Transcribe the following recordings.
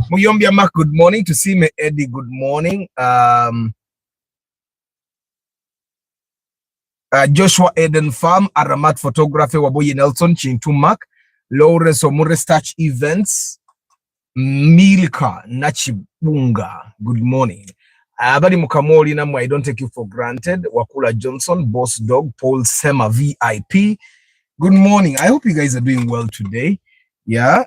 Muyombia Mark, good morning. To see me, Eddie, good morning. Joshua Eden Farm, Aramat Photography, Waboye Nelson, Chintu Mark, Lawrence Omure Touch Events, Milka Nachibunga, good morning. Abadi Mukamoli Namu, I don't take you for granted. Wakula Johnson, Boss Dog, Paul Sema, VIP. Good morning. I hope you guys are doing well today. Yeah.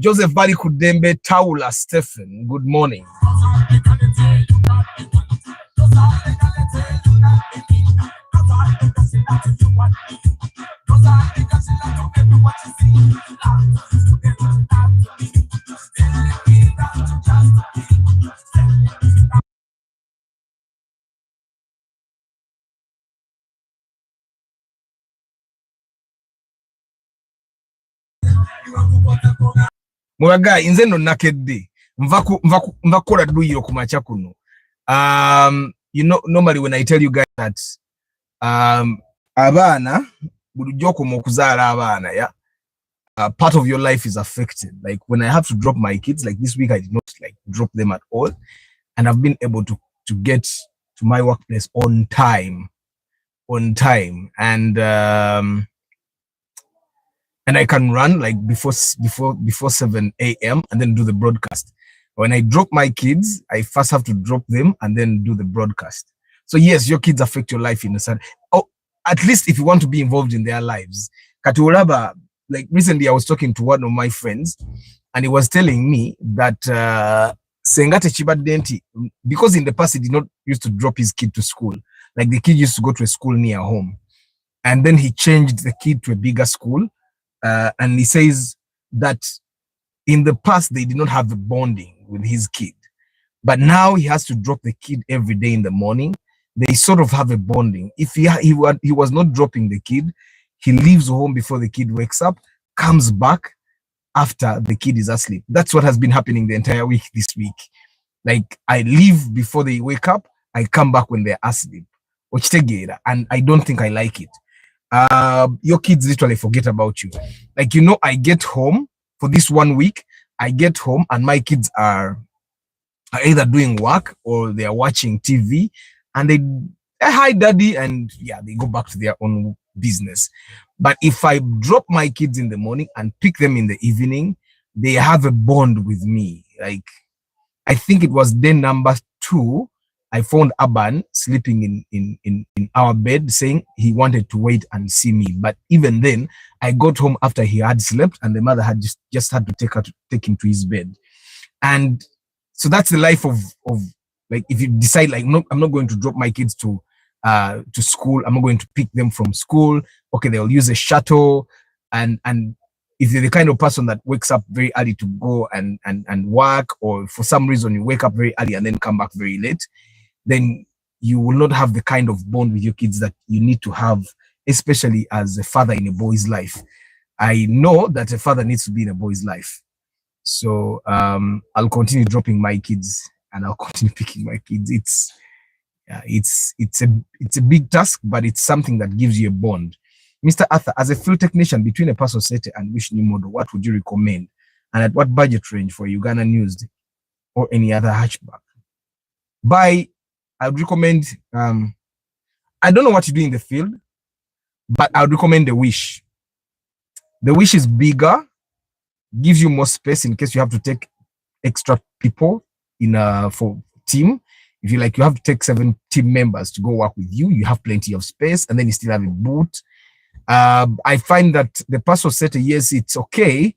Joseph Bali Kudembe, Taula Stephen, good morning. Mwaga inze no nakedde mva kola duyiro ku macha kuno. You know, normally when I tell you guys that abana bulijjo mu kuzaala abana, yeah, part of your life is affected. Like when I have to drop my kids, like this week I did not like drop them at all, and I've been able to get to my workplace on time, and I can run like before 7 a.m. and then do the broadcast. When I drop my kids, I first have to drop them and then do the broadcast. So yes, your kids affect your life in a certain, oh, at least if you want to be involved in their lives. Katuolaba, like recently I was talking to one of my friends and he was telling me that Sengate Chibadenti, because in the past he did not used to drop his kid to school. Like the kid used to go to a school near home. And then he changed the kid to a bigger school. And he says that in the past, they did not have the bonding with his kid. But now he has to drop the kid every day in the morning. They sort of have a bonding. If he was not dropping the kid, he leaves home before the kid wakes up, comes back after the kid is asleep. That's what has been happening the entire week this week. Like I leave before they wake up, I come back when they're asleep. And I don't think I like it. Your kids literally forget about you. Like, you know, I get home for this 1 week, I get home and my kids are either doing work or they are watching TV and they hi daddy, and yeah, they go back to their own business. But if I drop my kids in the morning and pick them in the evening, they have a bond with me. Like, I think it was day number 2, I found Aban sleeping in our bed, saying he wanted to wait and see me. But even then, I got home after he had slept, and the mother had just had to take him to his bed. And so that's the life of like, if you decide like, no, I'm not going to drop my kids to school, I'm not going to pick them from school. Okay, they'll use a shuttle, and if you're the kind of person that wakes up very early to go and work, or for some reason you wake up very early and then come back very late, then you will not have the kind of bond with your kids that you need to have, especially as a father in a boy's life. I know that a father needs to be in a boy's life. So I'll continue dropping my kids and I'll continue picking my kids. It's a big task, but it's something that gives you a bond. Mr. Arthur, as a field technician between a Paso Sete and which new model, what would you recommend? And at what budget range for Uganda used or any other hatchback? I would recommend, I don't know what you do in the field, but I would recommend the Wish. The Wish is bigger, gives you more space in case you have to take extra people in for team. If you like, you have to take 7 team members to go work with you. You have plenty of space, and then you still have a boot. I find that the parcel setter, yes, it's okay,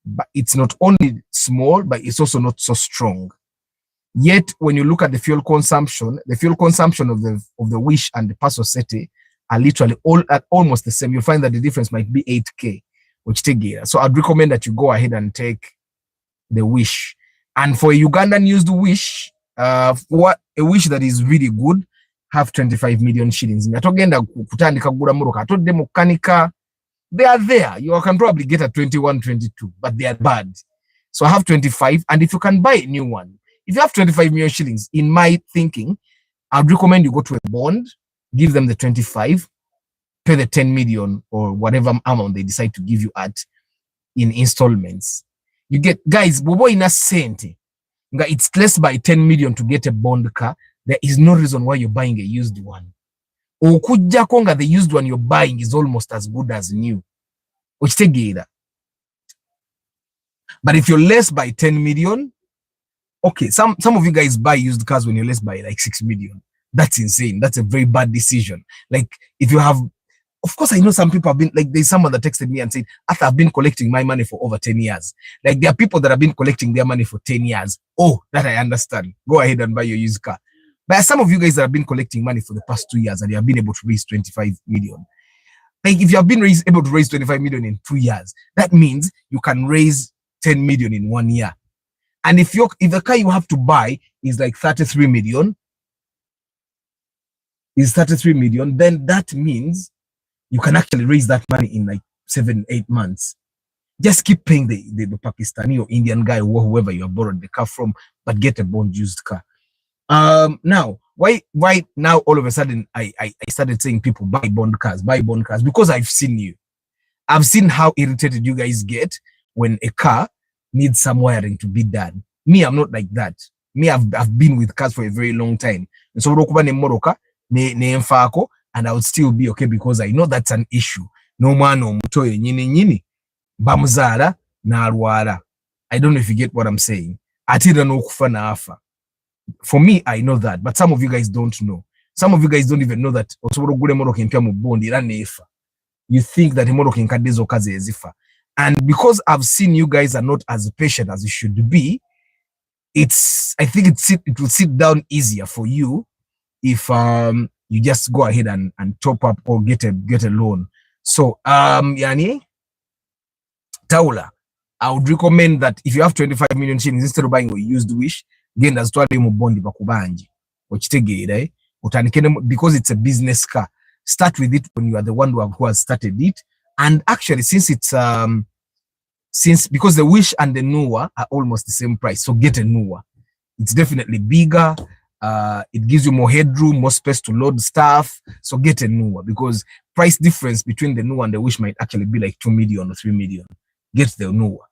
but it's not only small, but it's also not so strong. Yet, when you look at the fuel consumption of the Wish and the parcel setter are literally all at almost the same. You'll find that the difference might be 8K, which take it. So I'd recommend that you go ahead and take the Wish. And for a Ugandan used Wish, for a Wish that is really good, have 25 million shillings. They are there. You can probably get a 21, 22, but they are bad. So I have 25, and if you can buy a new one, if you have 25 million shillings, in my thinking, I'd recommend you go to a bond, give them the 25, pay the 10 million or whatever amount they decide to give you at in installments. You get, guys, bobo in a cent. It's less by 10 million to get a bond car. There is no reason why you're buying a used one. Okuja konga, the used one you're buying is almost as good as new. Which take it. But if you're less by 10 million, okay, some of you guys buy used cars when you're less by like 6 million. That's insane. That's a very bad decision. Like, if you have, of course, I know some people have been, like, there's someone that texted me and said, after I've been collecting my money for over 10 years. Like, there are people that have been collecting their money for 10 years. Oh, that I understand. Go ahead and buy your used car. But some of you guys that have been collecting money for the past 2 years and you have been able to raise 25 million. Like, if you have been able to raise 25 million in 2 years, that means you can raise 10 million in 1 year. And if the car you have to buy is like 33 million, then that means you can actually raise that money in like 7-8 months. Just keep paying the Pakistani or Indian guy or whoever you have borrowed the car from, but get a bond used car. Now, why now all of a sudden I started saying people buy bond cars? Because I've seen you. I've seen how irritated you guys get when a car needs some wiring to be done. Me, I'm not like that. Me, I've been with cars for a very long time. And so and I would still be okay because I know that's an issue. No man no mutoye nyini bamuzala na alwala. I don't know if you get what I'm saying. Atira no kufa na afa. For me, I know that, but some of you guys don't know. Some of you guys don't even know that osobola gule moroka empya mu bondi era nefa. You think that moroka nkadezo kaze ezifa. And because I've seen you guys are not as patient as you should be, I think it will sit down easier for you if you just go ahead and top up or get a loan. So yani Taula, I would recommend that if you have 25 million shillings, instead of buying a used Wish, genda zitwale mu bondi bakubanji okitegeera because it's a business car. Start with it when you are the one who has started it. And actually, since because the Wish and the Nuwa are almost the same price, so get a Nuwa. It's definitely bigger. It gives you more headroom, more space to load stuff. So get a Nuwa, because price difference between the Nuwa and the Wish might actually be like 2 million or 3 million. Get the Nuwa.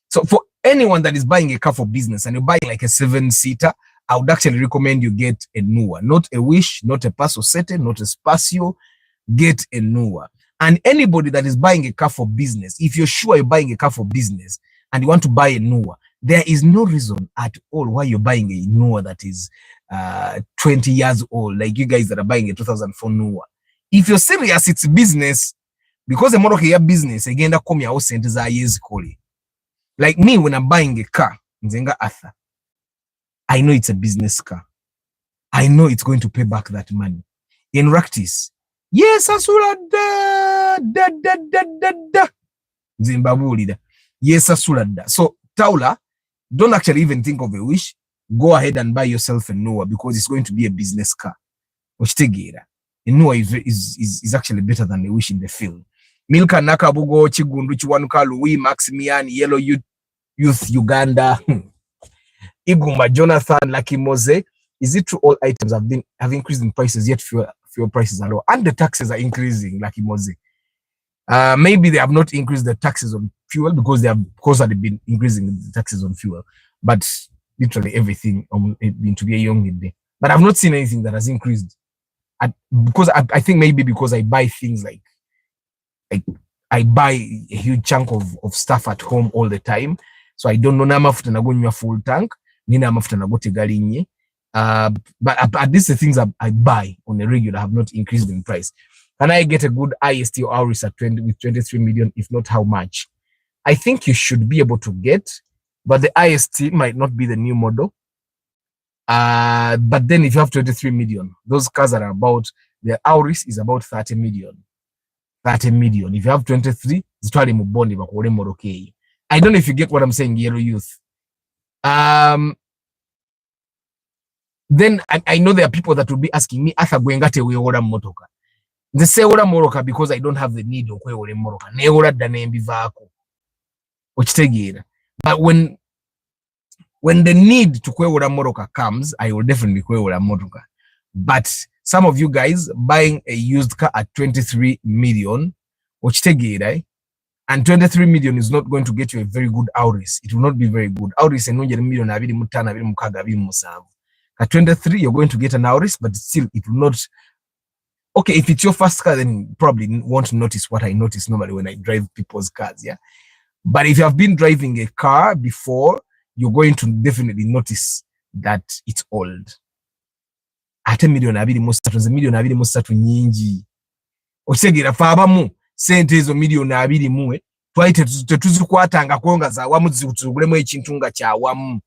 So for anyone that is buying a car for business and you're buying like a 7-seater, I would actually recommend you get a Nuwa, not a Wish, not a Paso Sete, not a Spacio. Get a Nuwa. And anybody that is buying a car for business, if you're sure you're buying a car for business and you want to buy a Nuwa, there is no reason at all why you're buying a Nuwa that is 20 years old, like you guys that are buying a 2004 Nuwa. If you're serious, it's business. Because the model here business, again, that come your centers are years calling. Like me, when I'm buying a car, I know it's a business car. I know it's going to pay back that money. In practice, yes, asula da. Zimbabwe. Yes, asula da. So, Taula, don't actually even think of a Wish. Go ahead and buy yourself a Noah, because it's going to be a business car. A Noah is actually better than a Wish in the field. Milka Nakabugo, Chigundu, Chiwanuka, Louis, Maximian, Yellow Youth Uganda, Igumba, Jonathan, Lucky Mose. Is it true all items have increased in prices, yet fuel prices are low? And the taxes are increasing, Lucky Mose. Maybe they have not increased the taxes on fuel because they've been increasing the taxes on fuel. But literally everything been to be a young day. But I've not seen anything that has increased. Because I think maybe because I buy things like I buy a huge chunk of stuff at home all the time. So I don't know n'amafuta nago full tank, nina amafuta nago tegalinye. But at least the things I buy on a regular have not increased in price. Can I get a good IST or Auris at 23 million? If not, how much? I think you should be able to get, but the IST might not be the new model. But then if you have 23 million, those cars are about, the Auris is about 30 million. 30 million. If you have 23, it's totally mubondi bakole moroke. I don't know if you get what I'm saying, Yellow Youth. Then I know there are people that will be asking me, Asa gwengate weora motoka. They say ora moroka because I don't have the need of kweora moroka. Ne ora dane mbivako. Ochitegira. But when the need to kweora moroka comes, I will definitely kweora motoka. But some of you guys buying a used car at 23 million, ochitegira, and 23 million is not going to get you a very good Auris. It will not be very good. Auris and million abiri mutana abiri mukaga abiri musavu. At 23, you're going to get an Auris, but still, it will not. Okay, if it's your first car, then you probably won't notice what I notice normally when I drive people's cars, yeah? But if you have been driving a car before, you're going to definitely notice that it's old. At a million abiri musatu nyingi. Osegira fabamu, sente zo million abiri muwe, twaite tetuzikwatanga konga za wamu zitugulemu ekintunga kya wamu.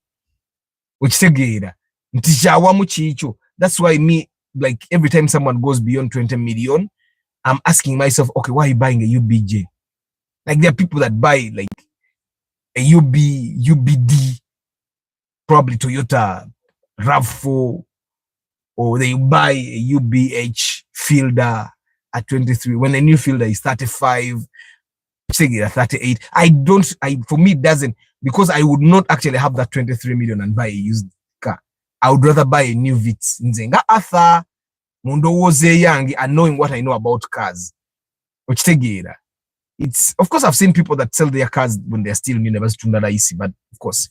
Okisegira. That's why me, like every time someone goes beyond 20 million, I'm asking myself, okay, why are you buying a UBJ? Like there are people that buy like a UBD, probably Toyota RAV4, or they buy a UBH Fielder at 23 when a new Fielder is 35, 38. For me it doesn't, because I would not actually have that 23 million and buy a used car. I would rather buy a new Vitz. Nzenga atha mundo woze yangi and knowing what I know about cars. It's, of course, I've seen people that sell their cars when they're still in university, but of course.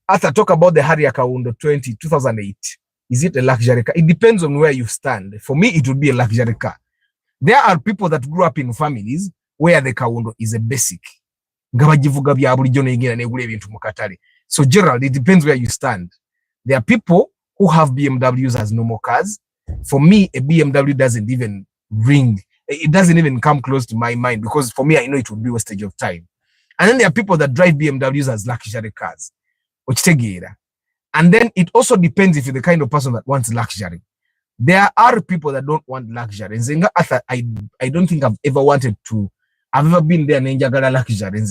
After talk about the Harrier Kaundo 2008, is it a luxury car? It depends on where you stand. For me, it would be a luxury car. There are people that grew up in families where the Kaundo is a basic. So generally, it depends where you stand. There are people who have BMWs as normal cars. For me, a BMW doesn't even ring. It doesn't even come close to my mind, because for me, I know it would be a wastage of time. And then there are people that drive BMWs as luxury cars. And then it also depends if you're the kind of person that wants luxury. There are people that don't want luxury. I don't think I've ever been there and luxury.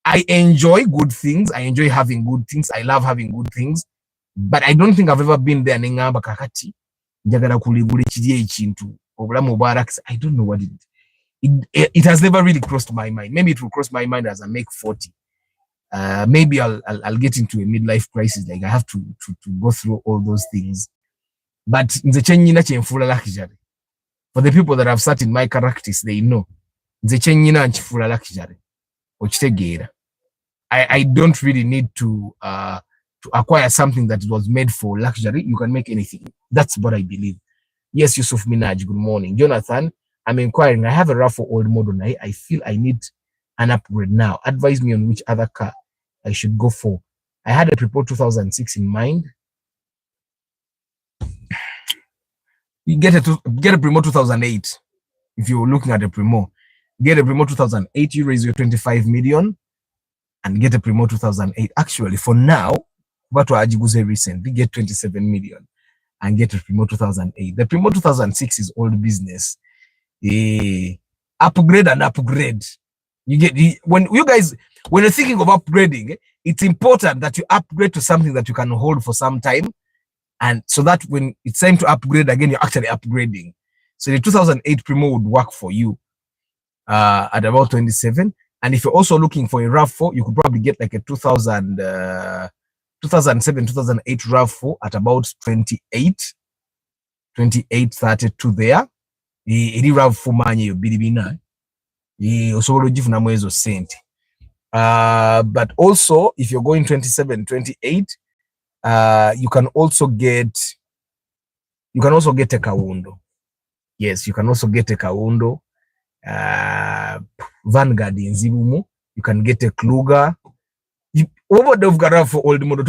I enjoy good things. I enjoy having good things. I love having good things. But I don't think I've ever been there. I don't know what it has never really crossed my mind. Maybe it will cross my mind as I make 40. Maybe I'll get into a midlife crisis. Like I have to go through all those things. But for the people that have sat in my characters, they know. I don't really need to acquire something that was made for luxury. You can make anything. That's what I believe. Yes, Yusuf Minaj, good morning. Jonathan, I'm inquiring. I have a RAV4 old model. I feel I need an upgrade now. Advise me on which other car I should go for. I had a Primo 2006 in mind. You get a Primo 2008. If you're looking at a Primo, get a Primo 2008. You raise your 25 million and get a Primo 2008. Actually, for now, what Ajiguze recently, get 27 million and get a Primo 2008. The Primo 2006 is old business. Upgrade and upgrade. You get when you're thinking of upgrading, it's important that you upgrade to something that you can hold for some time, and so that when it's time to upgrade again, you're actually upgrading. So the 2008 Primo would work for you at about 27. And if you're also looking for a RAV4, you could probably get like a 2007, 2008 RAV4 at about 28, 32 there. Iri RAV4 manye yo bilibina. Osobola ogifuna mwezo sente. But also, if you're going 27, 28, you can also get a Kawundo. Yes, you can also get a Kaundo, Vanguard in Zibumu. You can get a Kluger. Over the got for old model,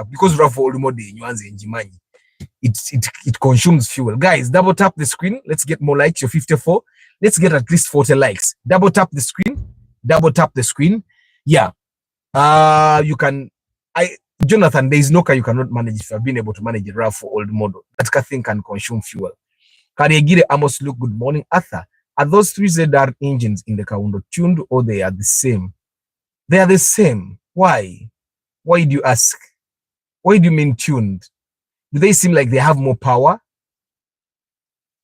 because for old model, it consumes fuel. Guys, double tap the screen. Let's get more likes. You're 54. Let's get at least 40 likes. Double tap the screen. Double tap the screen. Yeah. You can. Jonathan, there is no car you cannot manage if you have been able to manage a RAV4 old model. That thing can consume fuel. Kariegire Amos, look, good morning. Arthur, are those 3 ZR engines in the Kaundo tuned or they are the same? They are the same. Why? Why do you ask? Why do you mean tuned? Do they seem like they have more power?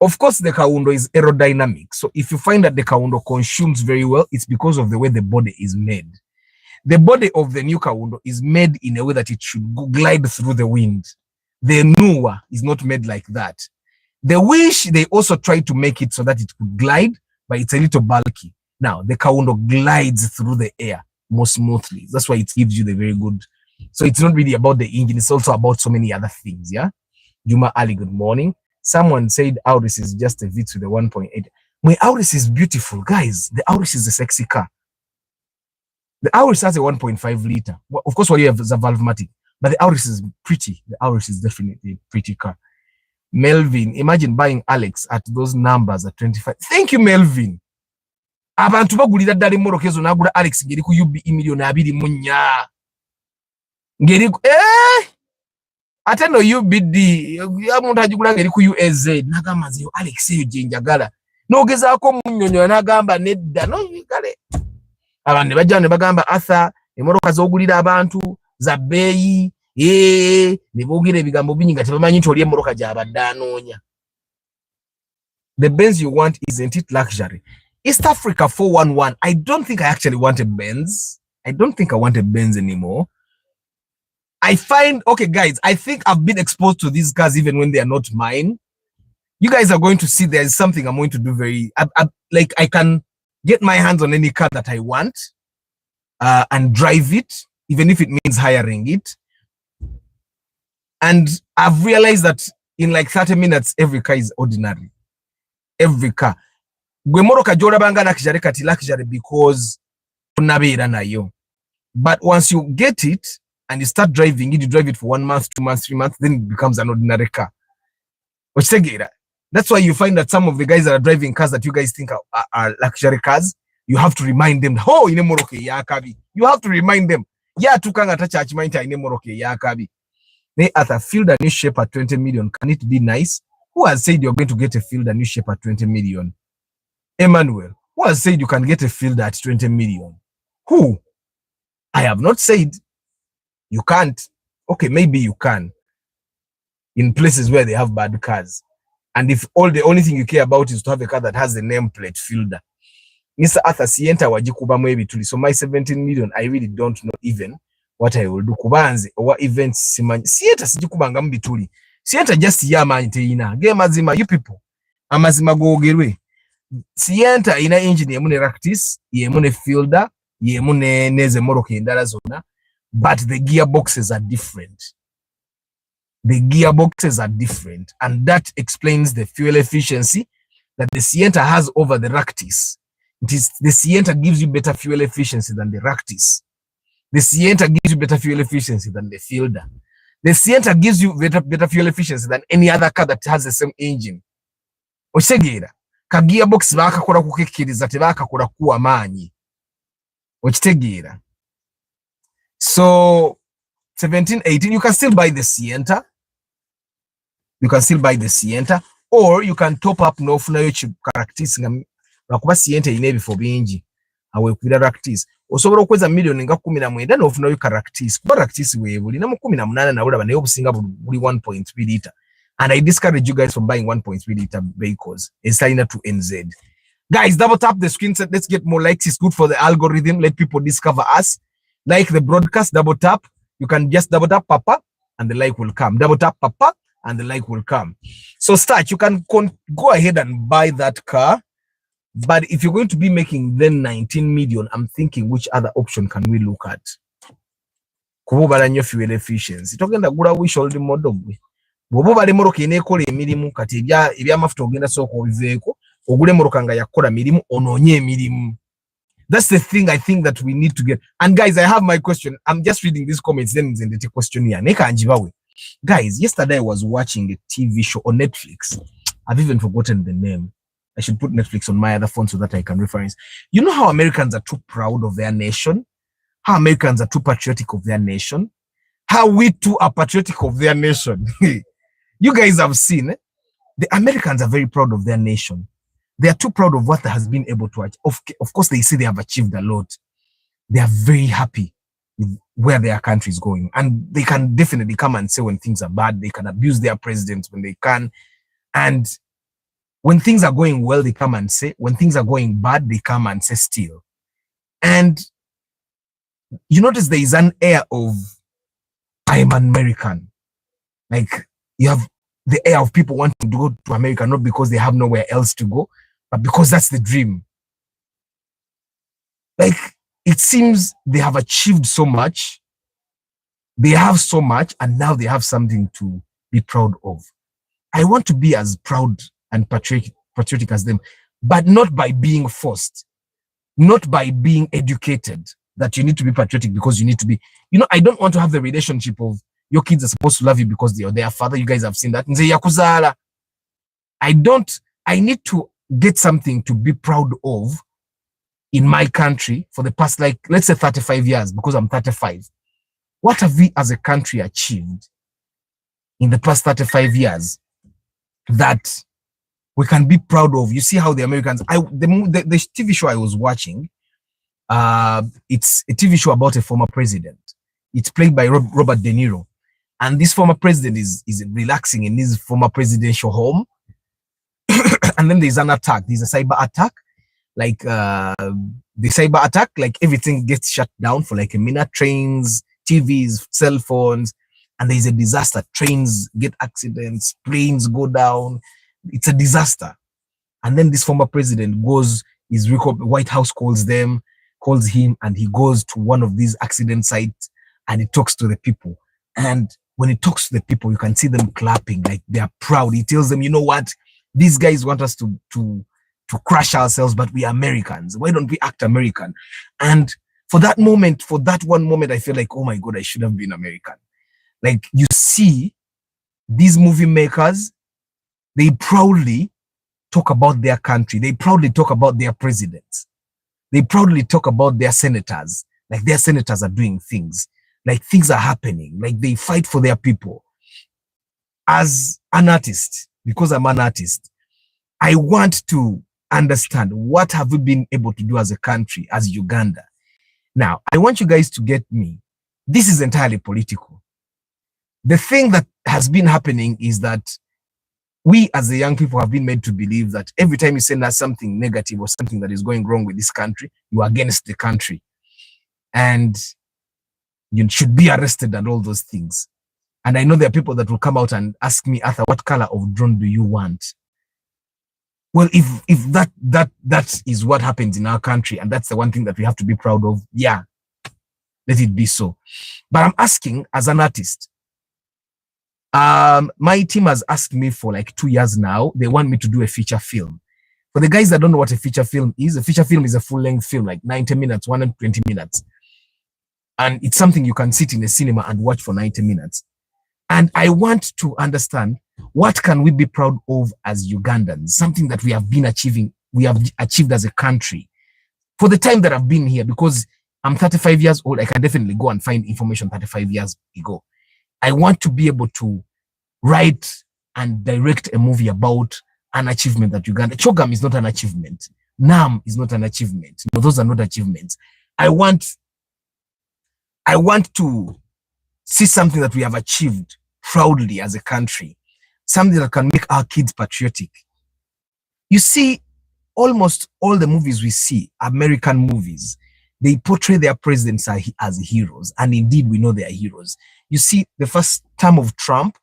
Of course, the Kaundo is aerodynamic. So if you find that the Kaundo consumes very well, it's because of the way the body is made. The body of the new Kaundo is made in a way that it should glide through the wind. The newer is not made like that. The Wish, they also tried to make it so that it could glide, but it's a little bulky. Now, the Kaundo glides through the air more smoothly. That's why it gives you the very good. So it's not really about the engine. It's also about so many other things, yeah? Juma Ali, good morning. Someone said Auris is just a V to the 1.8. My Auris is beautiful, guys. The Auris is a sexy car. The Auris has a 1.5 liter. Of course, what you have is a Valvematic, but the Auris is pretty. The Auris is definitely a pretty car. Melvin, imagine buying Alex at those numbers at 25. Thank you, Melvin. Abantu bagulira ddala emmorokezo n'agula Alex ngeri ku UB million 24. Ngeri ate no UBD omuntu agigula ngeri ku USZ n'agamba nze Alex eyo gye njagala. N'ogezaako munnyonnyola n'agamba nedda no kale. Abantu bajja ne bagamba Arthur emmoroka z'ogulira abantu za bbeeyi ne boogera ebigambo bingi nga tebamanyi nti oli emmoroka gy'abadde anoonya. The Benz you want, isn't it luxury? East Africa 411. I don't think I actually want a Benz. I don't think I want a Benz anymore. I find, okay, guys, I think I've been exposed to these cars even when they are not mine. You guys are going to see there's something I'm going to do very, like I can get my hands on any car that I want and drive it, even if it means hiring it. And I've realized that in like 30 minutes, every car is ordinary. Every car. Gwemoroka jorabanga luxury kati luxury because tunabeera nayo. But once you get it and you start driving it, you drive it for 1 month, 2 months, 3 months, then it becomes an ordinary car. That's why you find that some of the guys that are driving cars that you guys think are luxury cars, you have to remind them, oh, ine moroke ya kabi. You have to remind them, yeah, tukanga tacha achimaita ine moroke ya kabi. They at a field a new shape at 20 million. Can it be nice? Who has said you're going to get a field a new shape at 20 million? Emmanuel, who has said you can get a field at 20 million? Who? I have not said you can't. Okay, maybe you can in places where they have bad cars. And if the only thing you care about is to have a car that has the nameplate fielder. Mr. Arthur Sienta wajikuba maybe tuli. So my 17 million, I really don't know even what I will do. Kubanze or events simanyi. Sienta sijikubanga mbituli. Sienta just yama iteina. Ge mazima, you people. Amazima gogerwe. Sienta ina engine yemune Ractis, yemune fielder, yemune neze moroke indala zona, but the gearboxes are different. The gearboxes are different, and that explains the fuel efficiency that the Sienta has over the Ractis. The Sienta gives you better fuel efficiency than the Ractis. The Sienta gives you better fuel efficiency than the fielder. The Sienta gives you better fuel efficiency than any other car that has the same engine. Ochegeera. Ka gearbox bakakola kukekkiriza tebakakola kuwa maanyi. Okitegeera. So 17, 18, you can still buy the Sienta. You can still buy the Sienta, or you can top up n'ofunayo characteristics nga Sienta ine ebifo bingi awekubira Ractis. Osobola okweza million nga 19 n'ofunayo characteristics. Kuba Ractis weebuli na mu 18 na bulaba naye obusinga buli 1.3 liter. And I discourage you guys from buying 1.3 liter vehicles. It's Salina to NZ. Guys, double tap the screen set. Let's get more likes. It's good for the algorithm. Let people discover us. Like the broadcast, double tap. You can just double tap Papa and the like will come. Double tap Papa and the like will come. So start. You can go ahead and buy that car. But if you're going to be making then 19 million, I'm thinking which other option can we look at? Kububala nyo fuel efficiency. Talking about Wish old model. bwobo bale moroka enekola emirimu kati ebyamafuta ogenda sooka obiveeko ogule moroka nga yakola mirimu onoonye emirimu. That's the thing I think that we need to get. And guys, I have my question. I'm just reading these comments, then the question here. Guys, yesterday I was watching a TV show on Netflix. I've even forgotten the name. I should put Netflix on my other phone so that I can reference. You know how Americans are too proud of their nation? How Americans are too patriotic of their nation? How we too are patriotic of their nation? You guys have seen, the Americans are very proud of their nation. They are too proud of what they has been able to achieve. Of course, they say they have achieved a lot. They are very happy with where their country is going. And they can definitely come and say when things are bad. They can abuse their president when they can. And when things are going well, they come and say. When things are going bad, they come and say still. And you notice there is an air of, I am an American. Like, you have the air of people wanting to go to America, not because they have nowhere else to go, but because that's the dream. Like, it seems they have achieved so much. They have so much, and now they have something to be proud of. I want to be as proud and patriotic as them, but not by being forced, not by being educated that you need to be patriotic because you need to be, I don't want to have the relationship of your kids are supposed to love you because they are their father. You guys have seen that. I need to get something to be proud of in my country for the past, like, let's say 35 years, because I'm 35. What have we as a country achieved in the past 35 years that we can be proud of? You see how the Americans, the TV show I was watching, it's a TV show about a former president. It's played by Robert De Niro. And this former president is relaxing in his former presidential home. And then there's an attack. There's a cyber attack. Like the cyber attack, like everything gets shut down for like a minute. Trains, TVs, cell phones. And there's a disaster. Trains get accidents. Planes go down. It's a disaster. And then this former president goes, White House calls him, and he goes to one of these accident sites and he talks to the people. And when he talks to the people, you can see them clapping, like they are proud. He tells them, you know what? These guys want us to crush ourselves, but we are Americans. Why don't we act American? And for that one moment, I feel like, oh my God, I should have been American. Like, you see, these movie makers, they proudly talk about their country. They proudly talk about their presidents. They proudly talk about their senators. Like, their senators are doing things. Like, things are happening. Like, they fight for their people. As an artist, because I'm an artist, I want to understand what have we been able to do as a country, as Uganda. Now, I want you guys to get me. This is entirely political. The thing that has been happening is that we as the young people have been made to believe that every time you send us something negative or something that is going wrong with this country, you are against the country. And you should be arrested and all those things. And I know there are people that will come out and ask me, Arthur, what color of drone do you want? Well, if that is what happens in our country, and that's the one thing that we have to be proud of, yeah, let it be so. But I'm asking, as an artist, my team has asked me for like 2 years now. They want me to do a feature film. For the guys that don't know what a feature film is a full-length film, like 90 minutes, 120 minutes. And it's something you can sit in a cinema and watch for 90 minutes. And I want to understand, what can we be proud of as Ugandans? Something that we have been achieving, we have achieved as a country. For the time that I've been here, because I'm 35 years old, I can definitely go and find information 35 years ago. I want to be able to write and direct a movie about an achievement that Uganda. Chogam is not an achievement. NAM is not an achievement. No, those are not achievements. I want to see something that we have achieved proudly as a country, something that can make our kids patriotic. You see, almost all the movies we see, American movies, they portray their presidents as heroes, and indeed we know they are heroes. You see, the first term of Trump,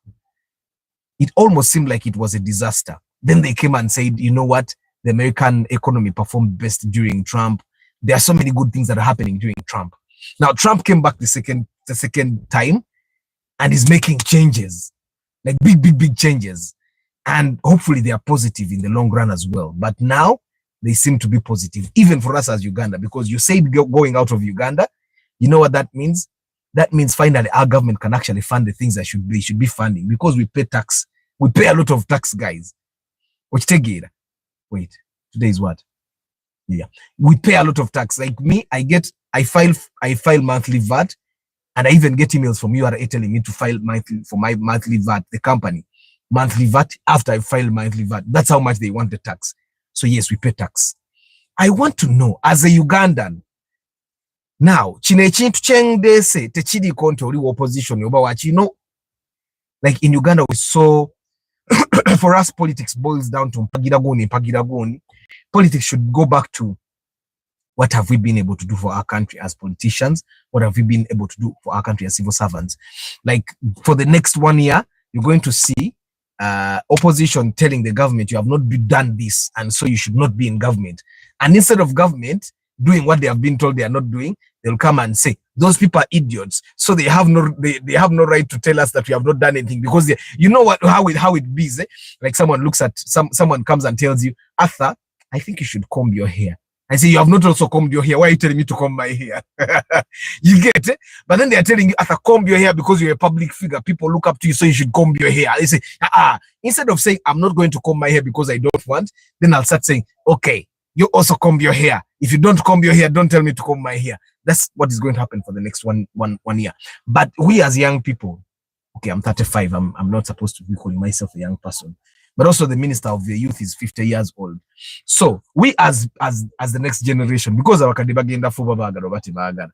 it almost seemed like it was a disaster. Then they came and said, you know what, the American economy performed best during Trump. There are so many good things that are happening during Trump. Now, Trump came back the second time and is making changes. like big changes. And hopefully they are positive in the long run as well. But now they seem to be positive, even for us as Uganda, because you said going out of Uganda. You know what that means? That means finally our government can actually fund the things that should be funding, because we pay tax. We pay a lot of tax, guys. Which take it. Wait, today is what? Yeah, we pay a lot of tax. Like me, I file monthly VAT, and I even get emails from URA telling me to file my monthly VAT, the company monthly VAT after I file monthly VAT. That's how much they want the tax. So yes, we pay tax. I want to know, as a Ugandan, now kino ekintu kyengese tekiri konti oli opposition oba wachi, like in Uganda we saw for us politics boils down to mpagiragoni. Politics should go back to what have we been able to do for our country as politicians? What have we been able to do for our country as civil servants? Like for the next 1 year, you're going to see opposition telling the government, you have not done this, and so you should not be in government. And instead of government doing what they have been told they are not doing, they'll come and say, those people are idiots. So they have no right to tell us that we have not done anything, because you know what, how it be, like someone comes and tells you, Arthur, I think you should comb your hair. I say, you have not also combed your hair. Why are you telling me to comb my hair? You get it? But then they are telling you, Arthur, comb your hair because you're a public figure. People look up to you, so you should comb your hair. They say, instead of saying, I'm not going to comb my hair because I don't want, then I'll start saying, okay, you also comb your hair. If you don't comb your hair, don't tell me to comb my hair. That's what is going to happen for the next one year. But we as young people, okay, I'm 35. I'm not supposed to be calling myself a young person. But also the minister of the youth is 50 years old. So we as the next generation, because our kadibagenda fuba bagara bati bagara,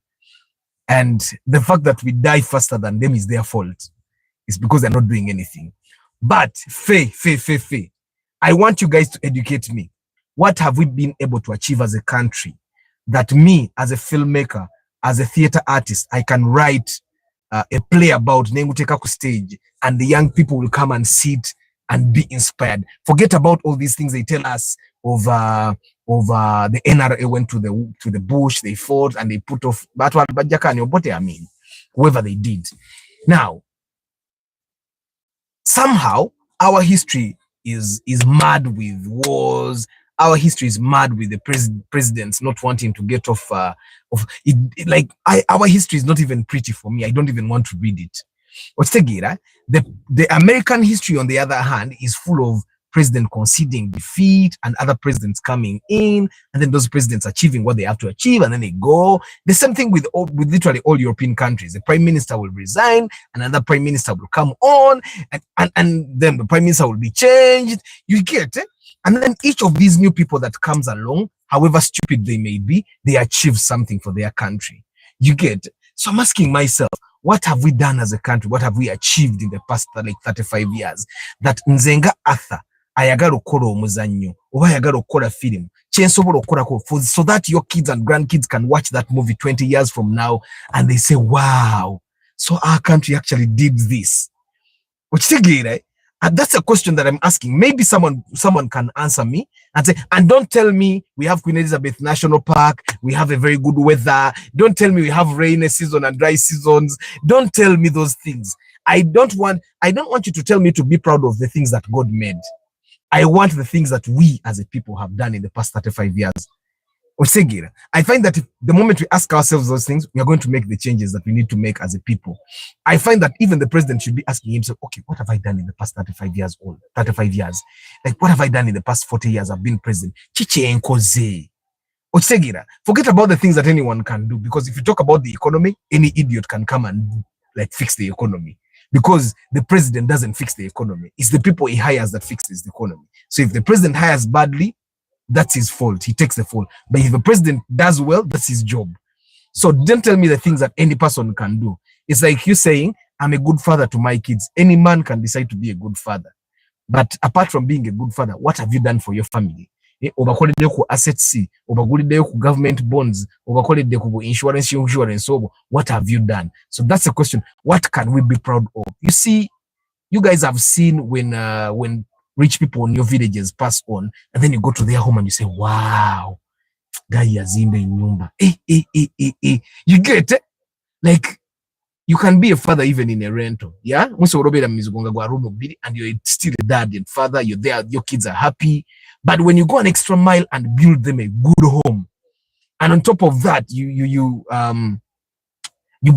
and the fact that we die faster than them is their fault. It's because they're not doing anything. But I want you guys to educate me. What have we been able to achieve as a country that me as a filmmaker, as a theater artist, I can write a play about Nenguteka ku stage, and the young people will come and sit and be inspired. Forget about all these things they tell us of the NRA went to the bush, they fought and they put off whoever they did. Now, somehow our history is mad with wars. Our history is mad with the presidents not wanting to get off of it. Our history is not even pretty for me. I don't even want to read it. The American history, on the other hand, is full of president conceding defeat and other presidents coming in, and then those presidents achieving what they have to achieve, and then they go. The same thing with literally all European countries. The prime minister will resign, another prime minister will come on, and then the prime minister will be changed. You get it? And then each of these new people that comes along, however stupid they may be, they achieve something for their country. You get it? So I'm asking myself, what have we done as a country? What have we achieved in the past 35 years? That Nzenga Arthur ayagala okukola omuzannyo oba ayagala okukola film kyensobola okukolako so that your kids and grandkids can watch that movie 20 years from now and they say, wow, so our country actually did this. And that's a question that I'm asking. Maybe someone can answer me and say, and don't tell me we have Queen Elizabeth National Park, we have a very good weather. Don't tell me we have rainy season and dry seasons. Don't tell me those things. I don't want you to tell me to be proud of the things that God made. I want the things that we as a people have done in the past 35 years. I find that the moment we ask ourselves those things, we are going to make the changes that we need to make as a people. I find that even the president should be asking himself, okay, what have I done in the past 35 years? Like, what have I done in the past 40 years I've been president? Forget about the things that anyone can do, because if you talk about the economy, any idiot can come and fix the economy. Because the president doesn't fix the economy. It's the people he hires that fixes the economy. So if the president hires badly, that's his fault. He takes the fault. But if the president does well, that's his job. So don't tell me the things that any person can do. It's like you saying, I'm a good father to my kids. Any man can decide to be a good father. But apart from being a good father, what have you done for your family? Obakoledde ku assets, obagulidde ku government bonds, obakoledde ku insurance, what have you done? So that's the question. What can we be proud of? You see, you guys have seen when rich people in your villages pass on, and then you go to their home and you say, wow, guy yazimbe nyumba. You get it? Like, You can be a father even in a rental. Yeah. And you're still a dad and father, you're there, your kids are happy. But when you go an extra mile and build them a good home, and on top of that, you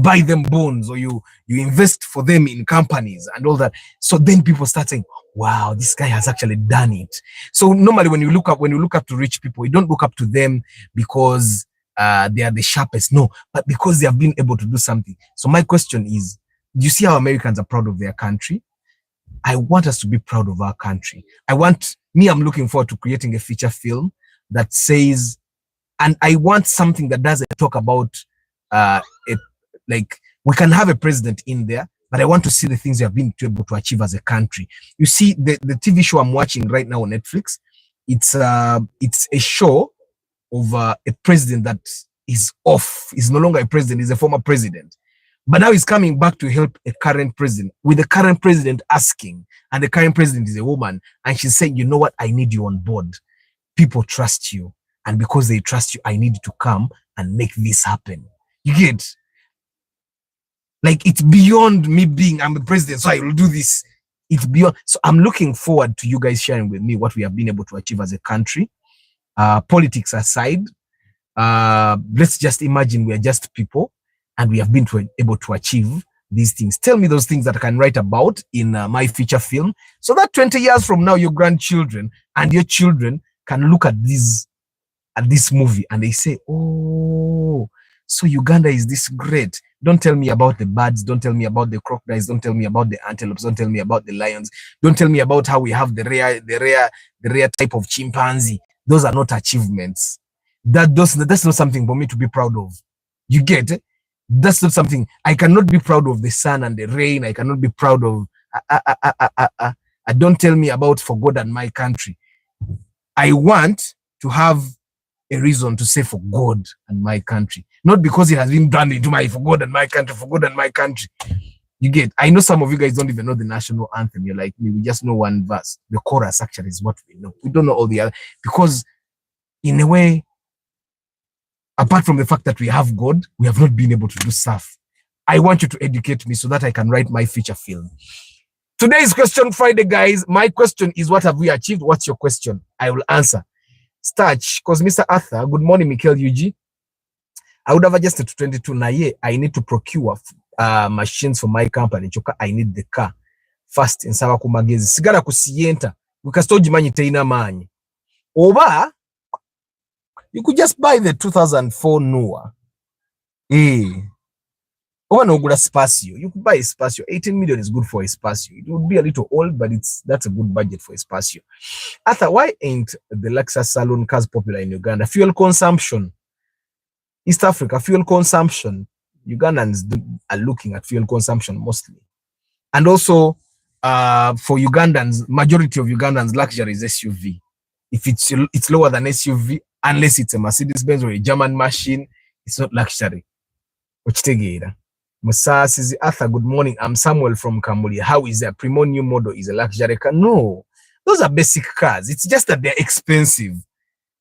buy them bonds, or you invest for them in companies and all that. So then people start saying, wow, this guy has actually done it. So normally when you look up to rich people, you don't look up to them because they are the sharpest. No, but because they have been able to do something. So my question is, do you see how Americans are proud of their country? I want us to be proud of our country. I'm looking forward to creating a feature film that says, and I want something that doesn't talk about it, like we can have a president in there, but I want to see the things we have been able to achieve as a country. You see, the TV show I'm watching right now on Netflix, it's a show of a president that is off. He's no longer a president, he's a former president. But now he's coming back to help a current president, with the current president asking, and the current president is a woman, and she's saying, you know what, I need you on board. People trust you. And because they trust you, I need you to come and make this happen. You get? Like, it's beyond me I'm the president, so I will do this. It's beyond. So I'm looking forward to you guys sharing with me what we have been able to achieve as a country. Politics aside, let's just imagine we are just people and we have been able to achieve these things. Tell me those things that I can write about in my feature film, so that 20 years from now, your grandchildren and your children can look at this movie and they say, oh, so Uganda is this great. Don't tell me about the birds. Don't tell me about the crocodiles. Don't tell me about the antelopes. Don't tell me about the lions. Don't tell me about how we have the rare type of chimpanzee. Those are not achievements. That's not something for me to be proud of. You get it? That's not something. I cannot be proud of the sun and the rain. I cannot be proud of. Don't tell me about for God and my country. I want to have a reason to say for God and my country, not because it has been done into my for God and my country, for God and my country. You get? I know some of you guys don't even know the national anthem. You're like me, we just know one verse. The chorus actually is what we know. We don't know all the other, because in a way, apart from the fact that we have God, we have not been able to do stuff. I want you to educate me so that I can write my feature film. Today's Question Friday, guys. My question is, what have we achieved? What's your question? I will answer. Starch, because Mr. Arthur, good morning, Michael UG. I would have adjusted to 22 na ye. I need to procure machines for my company. Choka, I need the car first. Nsaba kumagezi. Sigara kusiyenta. Wikastoji manyi teina manyi. Oba, you could just buy the 2004 Noah. Oba no gula Spacio. You could buy a Spacio. 18 million is good for a Spacio. It would be a little old, but that's a good budget for a Spacio. Arthur, why ain't the Lexus salon cars popular in Uganda? Fuel consumption. East Africa, fuel consumption. Ugandans are looking at fuel consumption mostly. And also, for Ugandans, majority of Ugandans, luxury is SUV. If it's lower than SUV, unless it's a Mercedes-Benz or a German machine, it's not luxury. Musa says, Arthur, good morning. I'm Samuel from Cambodia. How is that? Primo new model is a luxury car? No, those are basic cars. It's just that they're expensive.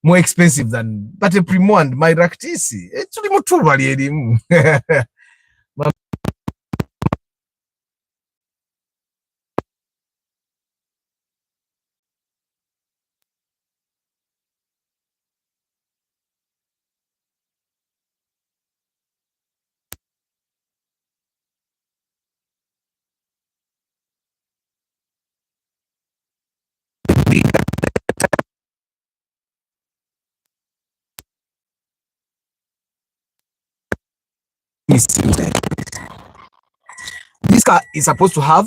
More expensive than, but a Primo and my Raktisi. It's really more trouble. This car is supposed to have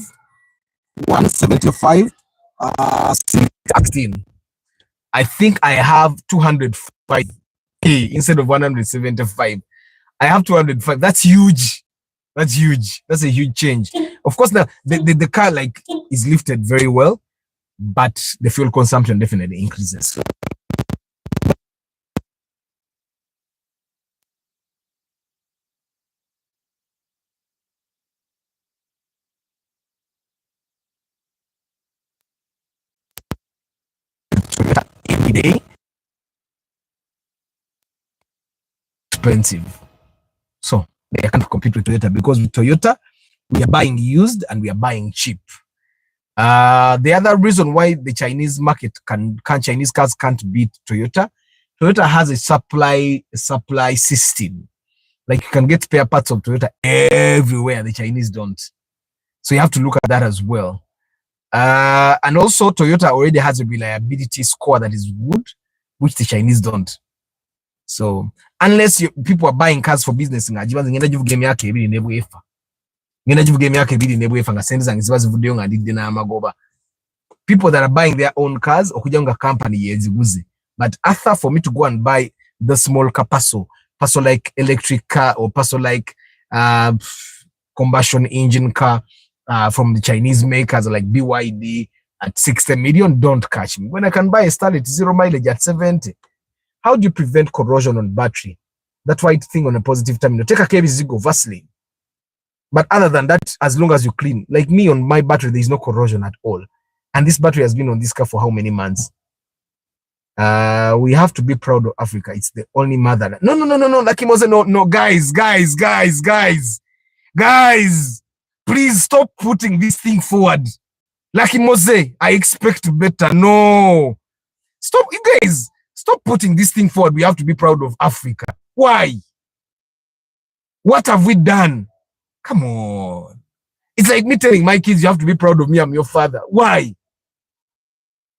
175 16. I think I have 205 instead of 175. I have 205. That's huge. That's huge. That's a huge change. Of course, now the car like is lifted very well, but the fuel consumption definitely increases. Every day, expensive. So They can't compete with Toyota, because with Toyota, we are buying used and we are buying cheap. The other reason why the Chinese market Chinese cars can't beat Toyota, Toyota has a supply system. Like, you can get spare parts of Toyota everywhere. The Chinese don't. So you have to look at that as well. And also Toyota already has a reliability score that is good, which the Chinese don't. So unless people are buying cars for business, people that are buying their own cars, company, but after for me to go and buy the small car Paso like electric car, or Paso like combustion engine car from the Chinese makers like BYD at 60 million, don't catch me. When I can buy a Starlet 0 mileage at 70, how do you prevent corrosion on battery? That white thing on a positive terminal. Take a KBZ, go Vaseline. But other than that, as long as you clean, like me on my battery, there is no corrosion at all. And this battery has been on this car for how many months? We have to be proud of Africa. It's the only mother. No, Lucky Mose, no, guys. Please stop putting this thing forward. Lucky Mose, I expect better. No. Stop, you guys. Stop putting this thing forward. We have to be proud of Africa. Why? What have we done? Come on. It's like me telling my kids, you have to be proud of me, I'm your father. Why?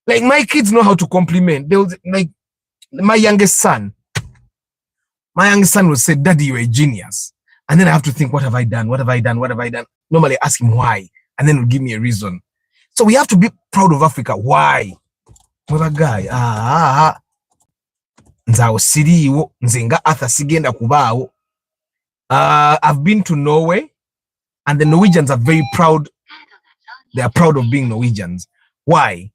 Like, my kids know how to compliment. They'll, like, my youngest son will say, Daddy, you're a genius. And then I have to think, what have I done? Normally ask him why. And then he'll give me a reason. So we have to be proud of Africa. Why? Mwa guy, Nzao City, Nzenga Arthur Sigenda Kubao. I've been to Norway, and the Norwegians are very proud. They are proud of being Norwegians. Why?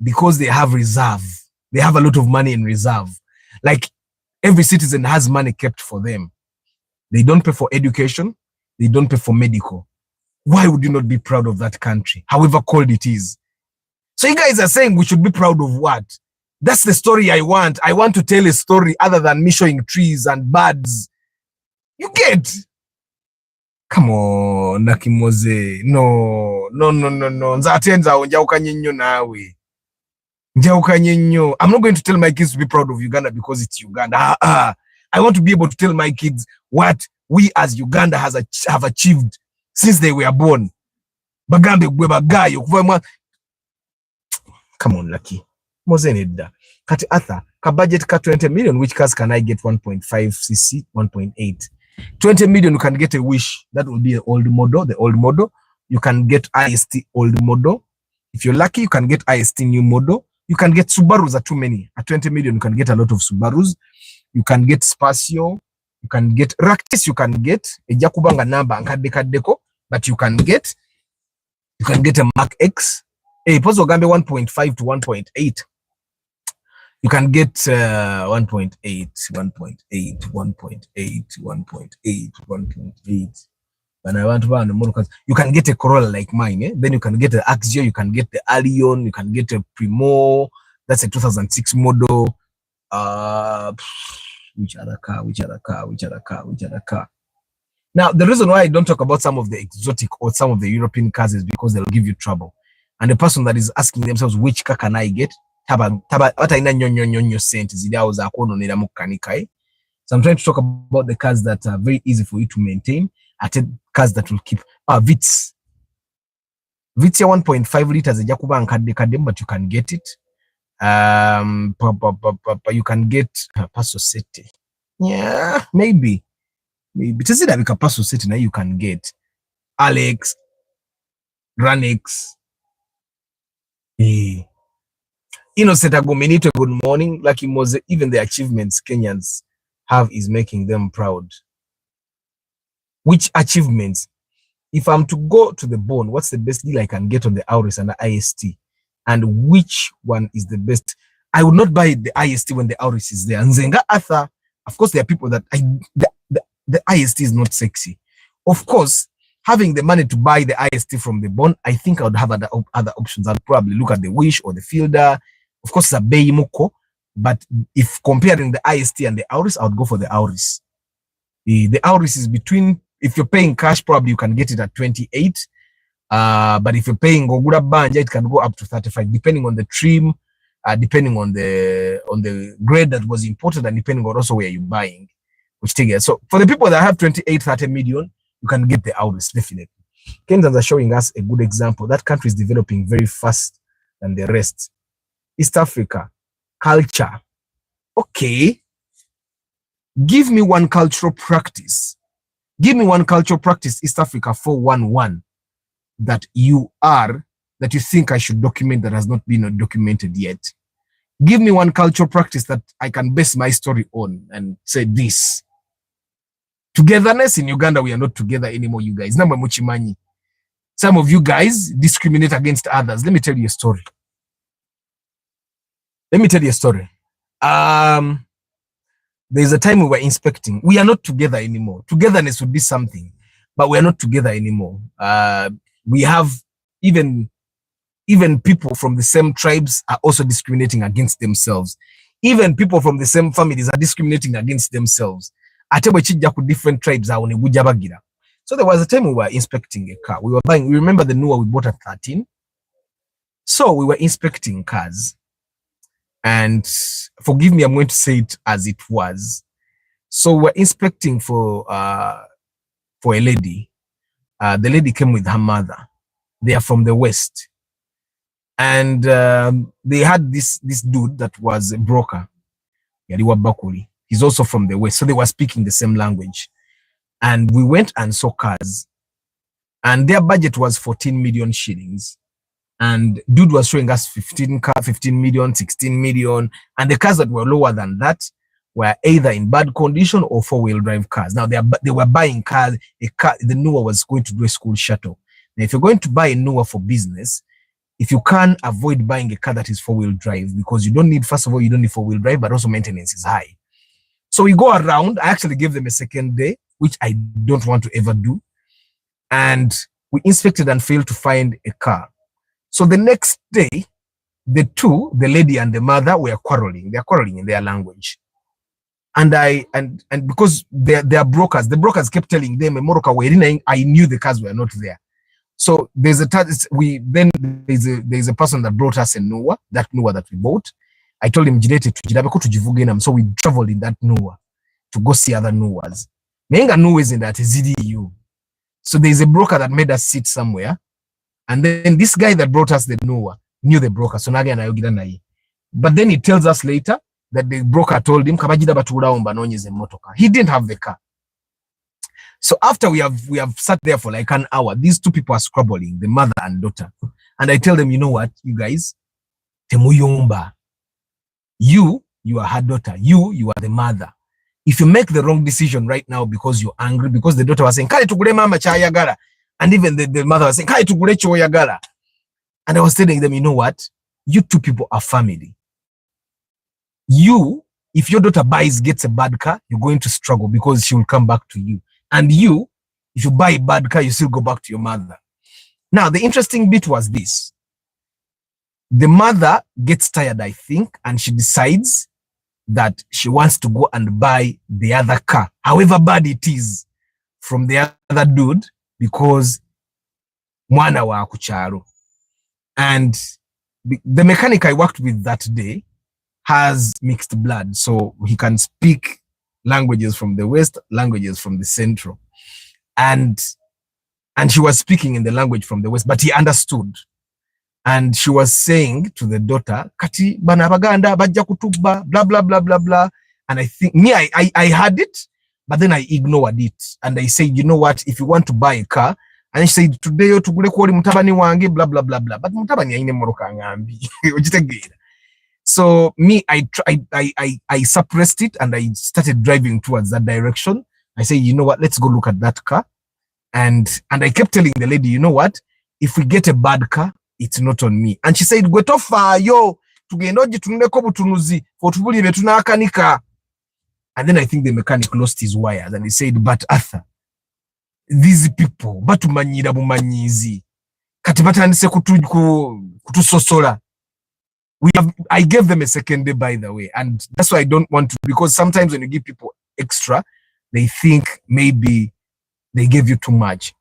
Because they have reserve. They have a lot of money in reserve. Like, every citizen has money kept for them. They don't pay for education. They don't pay for medical. Why would you not be proud of that country, however cold it is? So you guys are saying we should be proud of what? That's the story I want. I want to tell a story other than me showing trees and birds. You get? Come on, Nakimoze. No. I'm not going to tell my kids to be proud of Uganda because it's Uganda. I want to be able to tell my kids what we as Uganda have achieved since they were born. Come on, Lucky. Mozeneda. Kati Arthur, ka budget ka 20 million, which cars can I get? 1.5 cc, 1.8. 20 million, you can get a Wish. That will be the old model. You can get IST old model. If you're lucky, you can get IST new model. You can get Subarus are too many. At 20 million, you can get a lot of Subarus. You can get Spacio. You can get Raktis. You can get a Jakubanga number and Kadeko, but you can get a Mark X. A Pozo Gambe 1.5 to 1.8. You can get 1.8, 1.8. When I want to buy the motor, you can get a Corolla like mine. Then you can get the Axio, you can get the Allion, you can get a Primo. That's a 2006 model. Which other car? Now, the reason why I don't talk about some of the exotic or some of the European cars is because they'll give you trouble. And the person that is asking themselves, which car can I get? So I'm trying to talk about the cars that are very easy for you to maintain. I take cars that will keep Vitz 1.5 liters Jakuba and Kadem, but you can get it. You can get Paso City. Yeah, maybe. Because it like a Paso City now you can get Alex, Ranix. Innocent Agomenito, good morning. Lucky Mose, even the achievements Kenyans have is making them proud. Which achievements? If I'm to go to the bone, what's the best deal I can get on the Auris and the IST? And which one is the best? I would not buy the IST when the Auris is there. And Zenga Arthur, of course, there are people that the IST is not sexy. Of course, having the money to buy the IST from the bone, I think I would have other options. I'd probably look at the Wish or the Fielder. Of course, it's a Beimoko. But if comparing the IST and the Auris, I would go for the Auris. The Auris is between, if you're paying cash, probably you can get it at 28. But if you're paying Ogura Banja, it can go up to 35, depending on the trim, depending on the grade that was imported, and depending on also where you're buying, which take it. So for the people that have 28, 30 million, you can get the Auris, definitely. Kenyans are showing us a good example. That country is developing very fast than the rest. East Africa, culture. Okay. Give me one cultural practice. Give me one cultural practice, East Africa 411, that you think I should document that has not been documented yet. Give me one cultural practice that I can base my story on and say this. Togetherness in Uganda, we are not together anymore, you guys. Some of you guys discriminate against others. Let me tell you a story. There's a time we were inspecting. We are not together anymore. Togetherness would be something, but we are not together anymore. We have even people from the same tribes are also discriminating against themselves. Even people from the same families are discriminating against themselves. Different tribes are on a. So there was a time we were inspecting a car. We remember the Nua we bought at 13. So we were inspecting cars. And forgive me, I'm going to say it as it was. So we're inspecting for a lady. The lady came with her mother. They are from the West. And they had this dude that was a broker. Yaliwa Bakuri. He's also from the West. So they were speaking the same language. And we went and saw cars. And their budget was 14 million shillings. And dude was showing us 15 million, 16 million. And the cars that were lower than that were either in bad condition or 4-wheel drive cars. Now they were buying cars. The Nua was going to do a school shuttle. Now, if you're going to buy a Nua for business, if you can avoid buying a car that is 4-wheel drive, because you don't need 4-wheel drive, but also maintenance is high. So we go around. I actually gave them a second day, which I don't want to ever do. And we inspected and failed to find a car. So the next day, the lady and the mother, were quarreling. They're quarreling in their language. And because they're brokers, the brokers kept telling them, I knew the cars were not there. So there's a person that brought us a Nua that we bought. I told him, so we traveled in that Nua to go see other Nuas. Nuas in that ZDU. So there's a broker that made us sit somewhere. And then this guy that brought us the Nua knew the broker. So but then he tells us later that the broker told him, he didn't have the car. So after we have sat there for like an hour, these two people are squabbling, the mother and daughter. And I tell them, you know what, you guys, Temuyomba, you are her daughter. You are the mother. If you make the wrong decision right now because you're angry, because the daughter was saying, Kale tugule mama chayagara. And even the mother was saying, Kale tugule choyagara. And I was telling them, you know what? You two people are family. If your daughter gets a bad car, you're going to struggle because she will come back to you. And if you buy a bad car, you still go back to your mother. Now, the interesting bit was this. The mother gets tired, I think, and she decides that she wants to go and buy the other car, however bad it is, from the other dude, because mwana wa kucharo. And the mechanic I worked with that day has mixed blood, so he can speak languages from the West, languages from the Central. And she was speaking in the language from the West, but he understood. And she was saying to the daughter, Kati bana baganda bajja kutuba, blah, blah, blah, blah, blah. And I think, I heard it, but then I ignored it. And I said, you know what, if you want to buy a car, and she said, today you tugule kwoli mutabani wange, blah, blah, blah, blah. But mutabani aine moroka ngambi. So I suppressed it and I started driving towards that direction. I said, you know what, let's go look at that car. And I kept telling the lady, you know what, if we get a bad car, it's not on me. And she said, Gwetofa, yo, tugenda jituneko butunuzi, for tubuli betuna akanika. And then I think the mechanic lost his wires and he said, but Arthur, these people, batumanyira bumanyizi, kati batandise kutusosola. I gave them a second day, by the way, and that's why I don't want to, because sometimes when you give people extra, they think maybe they gave you too much.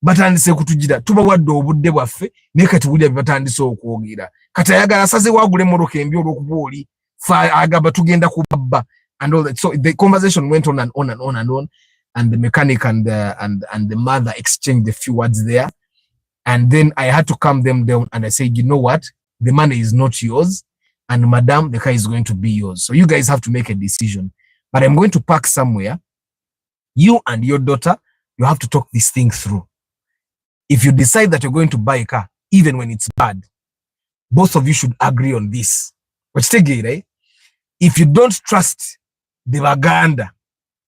Batandise kutugira tuba wadde obudde bwaffe naye kati wulya batandise okwogera kati ayagala asaze wagule moroka embi olw'okuba fa agamba tugenda kubabba and all that. So the conversation went on and on and on and on, and the mechanic and the mother exchanged a few words there, and then I had to calm them down and I said, you know what, the money is not yours, and madam, the car is going to be yours, so you guys have to make a decision, but I'm going to park somewhere. You and your daughter, you have to talk this thing through. If you decide that you're going to buy a car, even when it's bad, both of you should agree on this. Right? If you don't trust the Uganda,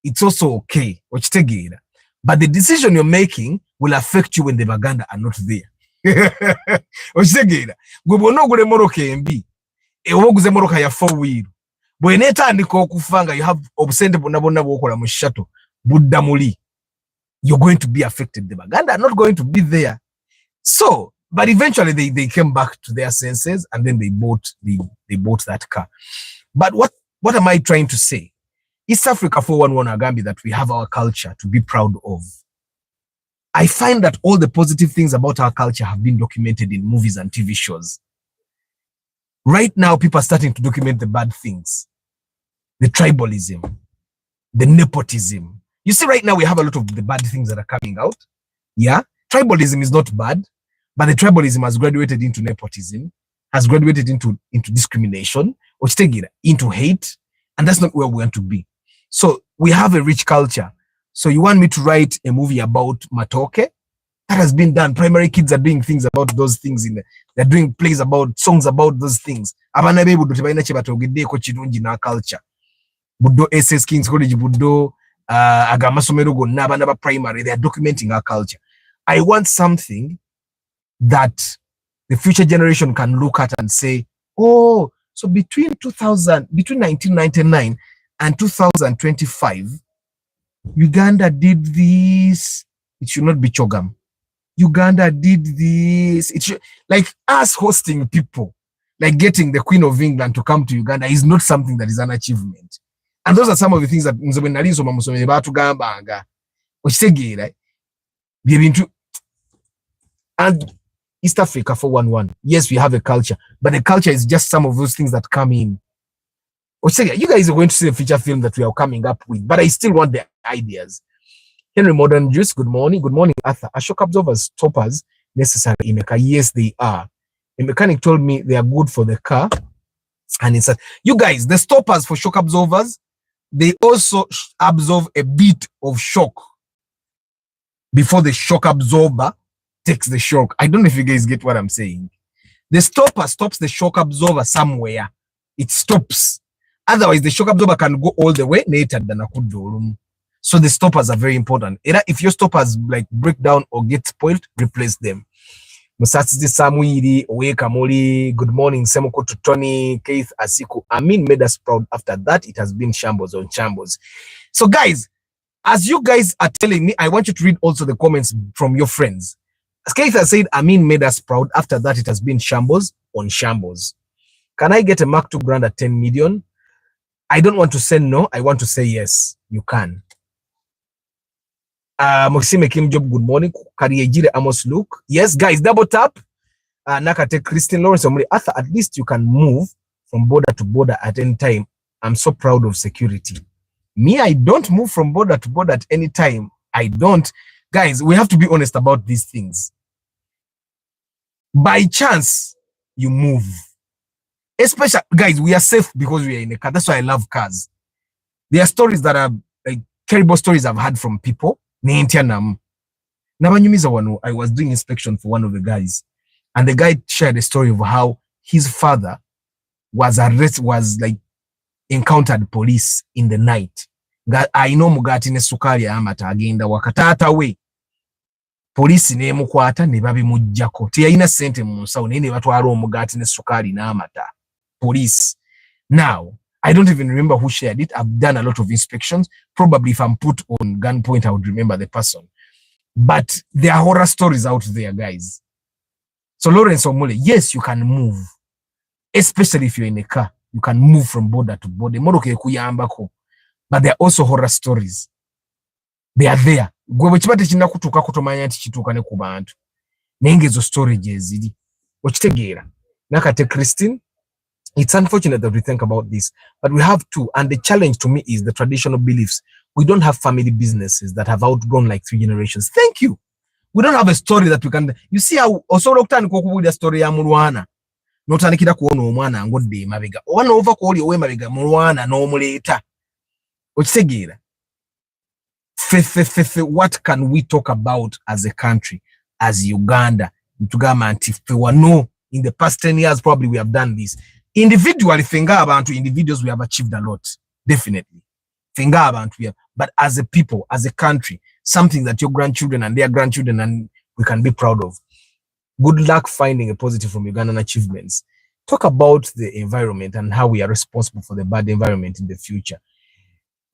it's also okay. But the decision you're making will affect you when the Uganda are not there. You have obscene Buddamuli. You're going to be affected. The Baganda are not going to be there. So, but eventually they came back to their senses and then they bought that car. But what am I trying to say? East Africa 411 Agambi, that we have our culture to be proud of. I find that all the positive things about our culture have been documented in movies and TV shows. Right now, people are starting to document the bad things. The tribalism, the nepotism. You see, right now we have a lot of the bad things that are coming out. Yeah, tribalism is not bad, but the tribalism has graduated into nepotism, has graduated into discrimination, or into hate, and that's not where we want to be. So we have a rich culture. So you want me to write a movie about Matoke? That has been done. Primary kids are doing things about those things. They're doing plays about, songs about those things. Abana be budo tebaina kye batogeddeeko kirungi na culture. Buddo SS Kings College, buddo agamasomero gonna abana ba primary, they are documenting our culture. I want something that the future generation can look at and say, oh, so between 1999 and 2025, Uganda did this. It should not be Chogam. Uganda did this. It should, like us hosting people, like getting the Queen of England to come to Uganda is not something that is an achievement. And those are some of the things that and East Africa 411. Yes, we have a culture, but the culture is just some of those things that come in. You guys are going to see a feature film that we are coming up with, but I still want the ideas. Henry Modern Juice, good morning. Good morning, Arthur. Are shock absorbers stoppers necessary in a car? Yes, they are. A mechanic told me they are good for the car. And it's you guys, the stoppers for shock absorbers, they also absorb a bit of shock before the shock absorber takes the shock. I don't know if you guys get what I'm saying. The stopper stops the shock absorber somewhere. It stops. Otherwise, the shock absorber can go all the way later than a good room. So the stoppers are very important. If your stoppers like break down or get spoiled, replace them. Musatsi Samuiri, Oweka Moli, good morning, Semoko to Tony, Keith Asiku. Amin made us proud. After that, it has been shambles on shambles. So guys, as you guys are telling me, I want you to read also the comments from your friends. As Keith has said, Amin made us proud. After that, it has been shambles on shambles. Can I get a Mark II Grand at 10 million? I don't want to say no. I want to say yes. You can. Moxime Kim Job, good morning. Kariejire Amos Luke. Yes, guys, double tap. Nakate Christine Lawrence. Arthur, at least you can move from border to border at any time. I'm so proud of security. Me, I don't move from border to border at any time. I don't. Guys, we have to be honest about these things. By chance, you move. Especially, guys, we are safe because we are in a car. That's why I love cars. There are stories that are like terrible stories I've had from people. I was doing inspection for one of the guys, and the guy shared a story of how his father was encountered police in the night. I know mugatine sukali amata agenda wakatata we police ne mukwata ne babimujjako teyina sente mu nsawo ne batwala omugatine sukali n'amata. Police. Now, I don't even remember who shared it. I've done a lot of inspections. Probably if I'm put on gunpoint, I would remember the person. But there are horror stories out there, guys. So Lawrence Omole, yes, you can move. Especially if you're in a car. You can move from border to border. But there are also horror stories. They are there. Gwe bwe kiba tekinna kutuuka kutomanya nti kituuka ne ku bantu. Naye ng'ezo storage eziri. Okitegeera. Nakate Christine, it's unfortunate that we think about this, but we have to. And the challenge to me is the traditional beliefs. We don't have family businesses that have outgrown like 3 generations. Thank you. We don't have a story that we can. You see how osobola okutandika okubuulira story ya mulwana n'otandikira kuwona omwana ngodde emabega oba n'ova ku oli ow'emabega mulwana n'omuleeta. Okitegeera. What can we talk about as a country, as Uganda? Tugamba nti no, in the past 10 years probably we have done this. Individually, finga abantu individuals, we have achieved a lot. Definitely. Finga abantu we have. But as a people, as a country, something that your grandchildren and their grandchildren and we can be proud of. Good luck finding a positive from Ugandan achievements. Talk about the environment and how we are responsible for the bad environment in the future.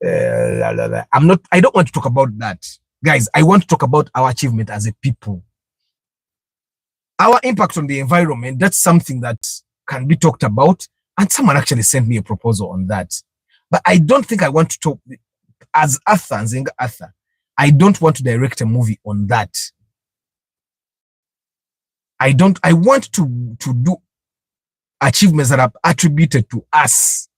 I don't want to talk about that. Guys, I want to talk about our achievement as a people. Our impact on the environment, that's something that can be talked about. And someone actually sent me a proposal on that. But I don't think I want to talk, as Arthur, Nzenga Arthur, I don't want to direct a movie on that. I want to do achievements that are attributed to us.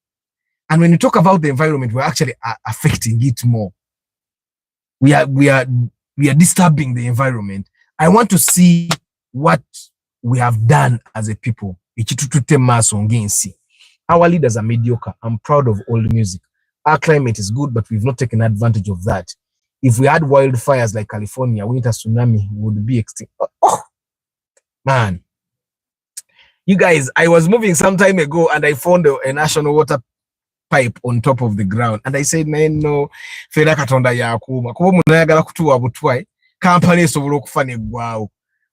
And when you talk about the environment, we're actually affecting it more. We are disturbing the environment. I want to see what we have done as a people. Our leaders are mediocre. I'm proud of old music. Our climate is good, but we've not taken advantage of that. If we had wildfires like California, winter tsunami would be extinct. Oh, man. You guys, I was moving some time ago and I found a national water pipe on top of the ground. And I said, no, fera katonda yakuma. Kubo munayagala kutuwa butwa. Kampani esobola okufa neggwaawo.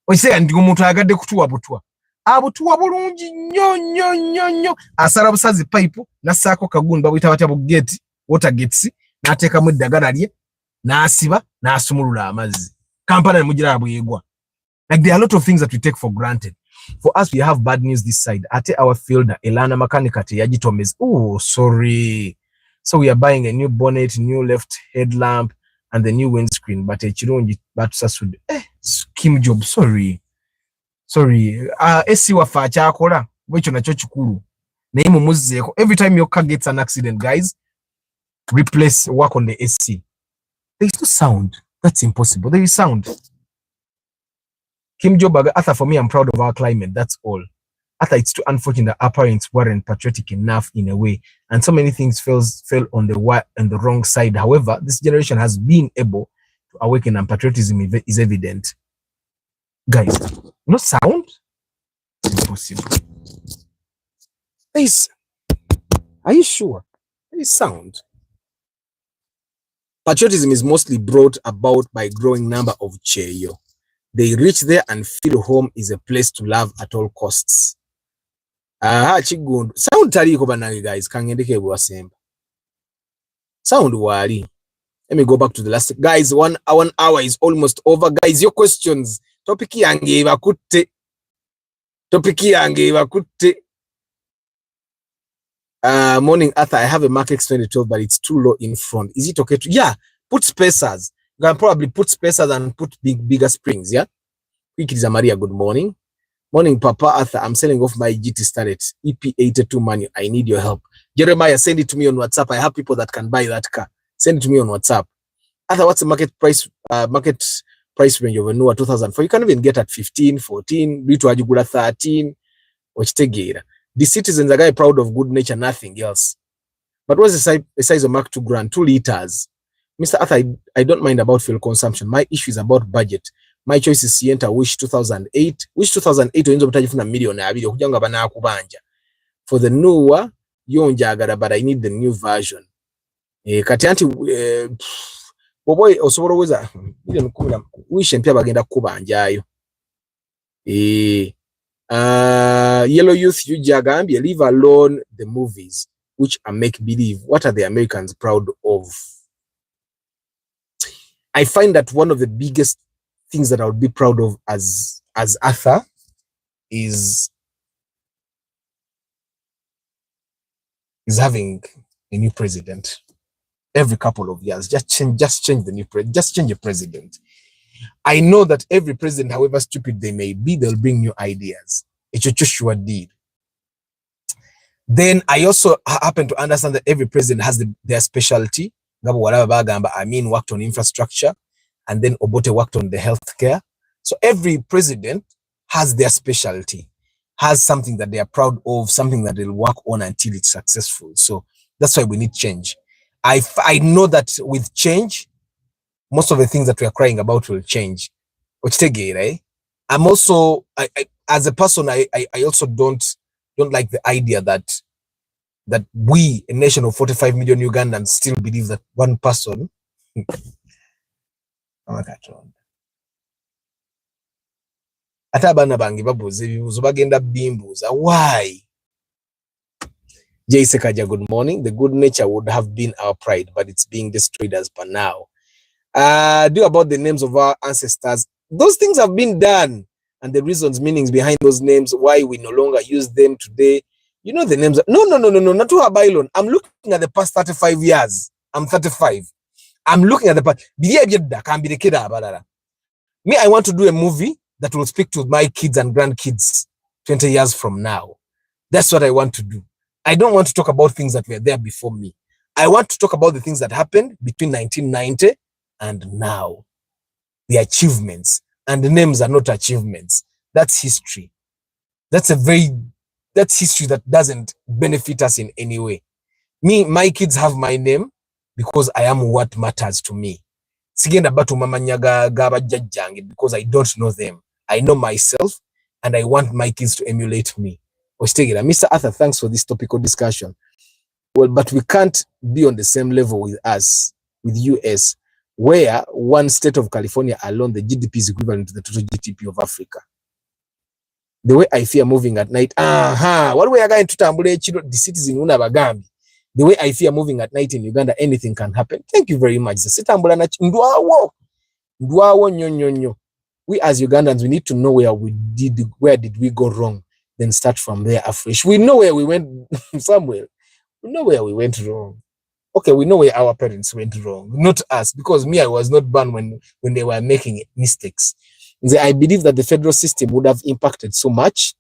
Oyise ndi omuntu agadde kutuwa butwa. Abutuwa bulungi nnyo. Asala busazi pipe nassaako kagundi babuyita batya bugeti, water gates, n'ateekamu eddagala lye, n'asiba, n'asumulula amazzi. Kampani nemugira bwegwa. Like there are a lot of things that we take for granted. For us, we have bad news this side. Ate our fielder, Elana Makanikate, Yajitomez. Oh, sorry. So we are buying a new bonnet, new left headlamp, and the new windscreen. But Chirunji Batusasud. Kim Job, sorry. Esi wafa chakora. Wecho na chochukuru. Neimu muzeko. Every time your car gets an accident, guys, work on the AC. There is no sound. That's impossible. There is sound. Kim Job, Arthur, for me, I'm proud of our climate. That's all. Arthur, it's too unfortunate that our parents weren't patriotic enough in a way. And so many things fell on the wrong side. However, this generation has been able to awaken and patriotism is evident. Guys, no sound? It's impossible. Are you sure? There is sound. Patriotism is mostly brought about by growing number of cheyo. They reach there and feel home is a place to love at all costs. Chigundu. Sound taliko banange, guys. Kangendeke bwasemba. Sound wali. Let me go back to the last. Guys, 1 hour is almost over. Guys, your questions. Topic yange bakutte. Morning, Arthur. I have a Mark X 2012, but it's too low in front. Is it okay to? Yeah, put spacers. You can probably put spacers and put bigger springs, yeah? Quick is Maria, good morning. Morning, Papa Arthur. I'm selling off my GT Starlet EP82 money. I need your help. Jeremiah, send it to me on WhatsApp. I have people that can buy that car. Send it to me on WhatsApp. Arthur, what's the market price range of a newer 2004? You can even get at 15, 14, Bitu Ajugula 13, Ochtegera. The citizens are very proud of good nature, nothing else. But what's the size of Mark 2 grand? 2 liters. Mr. Arthur, I don't mind about fuel consumption. My issue is about budget. My choice is Sienta Wish 2008. Wish 2008 wenzo butajifuna milioni abiri okujanga bana kubanja. For the newer yonjagala, but I need the new version. Kati anti boboy osobola weza milioni 10 Wish empya bagenda kubanja ayo. Yellow youth yujagambye leave alone the movies which are make believe. What are the Americans proud of? I find that one of the biggest things that I would be proud of as Arthur is having a new president. every couple of years. Just change the new just change the president. I know that every president, however stupid they may be, they'll bring new ideas. It's a Joshua deed. Then I also happen to understand that every president has their specialty. Amin worked on infrastructure, and then Obote worked on the healthcare. So every president has their specialty, has something that they are proud of, something that they'll work on until it's successful. So that's why we need change. I know that with change, most of the things that we are crying about will change. I'm also, as a person, I also don't like the idea that we, a nation of 45 million Ugandans, still believe that one person ate abaana bange babuuza ebibuuzo bagenda bimbuuza why. Jay Sekaja, good morning. The good nature would have been our pride, but it's being destroyed as per now. Do about the names of our ancestors. Those things have been done, and the reasons, meanings behind those names, why we no longer use them today. You know the names. No, not to Habailon. I'm looking at the past 35 years. I'm 35. I'm looking at the past. Me, I want to do a movie that will speak to my kids and grandkids 20 years from now. That's what I want to do. I don't want to talk about things that were there before me. I want to talk about the things that happened between 1990 and now. The achievements. And the names are not achievements. That's history. That's history that doesn't benefit us in any way. Me, my kids have my name because I am what matters to me. Sigenda batu mamanyaga gaba jajjange because I don't know them. I know myself, and I want my kids to emulate me. Mr. Arthur, thanks for this topical discussion. Well, but we can't be on the same level with us, with US, where one state of California alone, the GDP is equivalent to the total GDP of Africa. The way I fear moving at night, what way are going to tambule the cities in Unabagambi? The way I fear moving at night in Uganda, anything can happen. Thank you very much. We as Ugandans, we need to know where did we go wrong, then start from there afresh. We know where we went somewhere. We know where we went wrong. Okay, we know where our parents went wrong, not us, because me, I was not born when they were making mistakes. I believe that the federal system would have impacted so much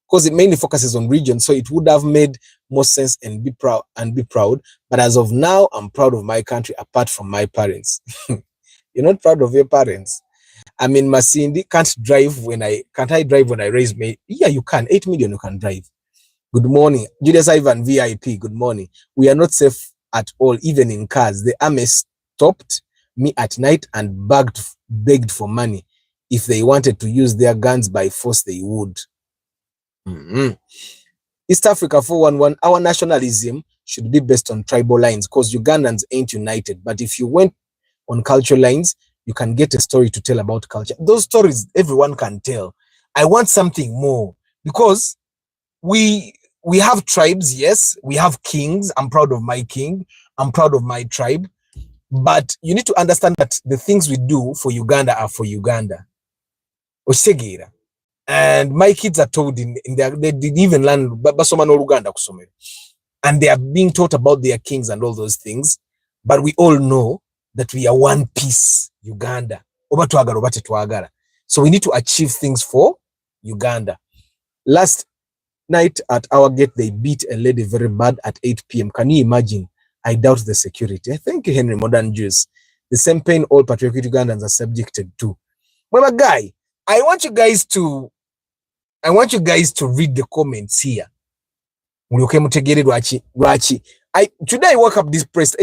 because it mainly focuses on regions, so it would have made more sense and be proud. But as of now, I'm proud of my country apart from my parents. You're not proud of your parents. I mean, Masindi can't I drive when I raise me? Yeah, you can. 8 million you can drive. Good morning. Julius Ivan, VIP, good morning. We are not safe at all, even in cars. The army stopped me at night and begged for money. If they wanted to use their guns by force, they would. East Africa 411, our nationalism should be based on tribal lines because Ugandans ain't united. But if you went on cultural lines, you can get a story to tell about culture. Those stories everyone can tell. I want something more because we have tribes, yes, we have kings. I'm proud of my king. I'm proud of my tribe. But you need to understand that the things we do for Uganda are for Uganda. And my kids are told they did even learn Basomano Uganda kusomera. And they are being taught about their kings and all those things. But we all know that we are one piece, Uganda. So we need to achieve things for Uganda. Last night at our gate, they beat a lady very bad at 8 p.m. Can you imagine? I doubt the security. Thank you, Henry, modern Jews. The same pain all patriotic Ugandans are subjected to. Well, guy, I want you guys to read the comments here. Today I woke up depressed.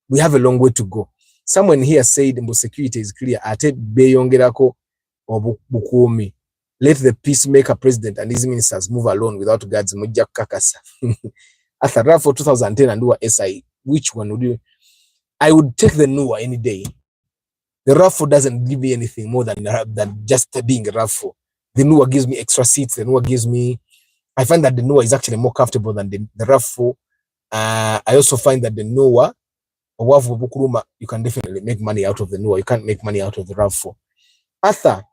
We have a long way to go. Someone here said security is clear. Let the peacemaker president and his ministers move alone without guards. After RAF for 2010 and do a SI, which one would you? I would take the NUA any day. The RAF doesn't give me anything more than just being a RAF. The NUA gives me extra seats. The NUA gives me. I find that the NUA is actually more comfortable than the RAF. I also find that the NUA, you can definitely make money out of the NUA. You can't make money out of the RAF. Arthur,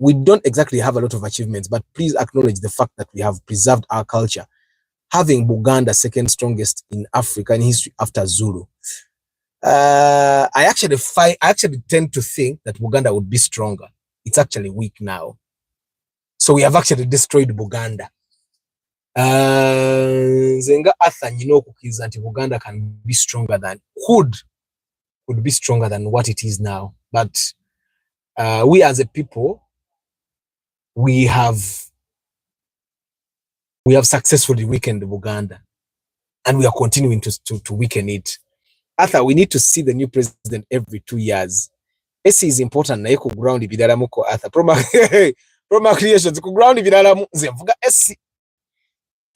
we don't exactly have a lot of achievements, but please acknowledge the fact that we have preserved our culture. having Buganda second strongest in Africa in history after Zulu. I actually tend to think that Buganda would be stronger. It's actually weak now. So we have actually destroyed Buganda. Zenga Arthur, Buganda can be stronger than, could be stronger than what it is now. But we as a people, we have successfully weakened Buganda, and we are continuing to weaken it. Arthur, we need to see the new president every 2 years. Esi is important na ku ground bidala muko Arthur. Proma creations ku ground bidala mu nze mvuga esi.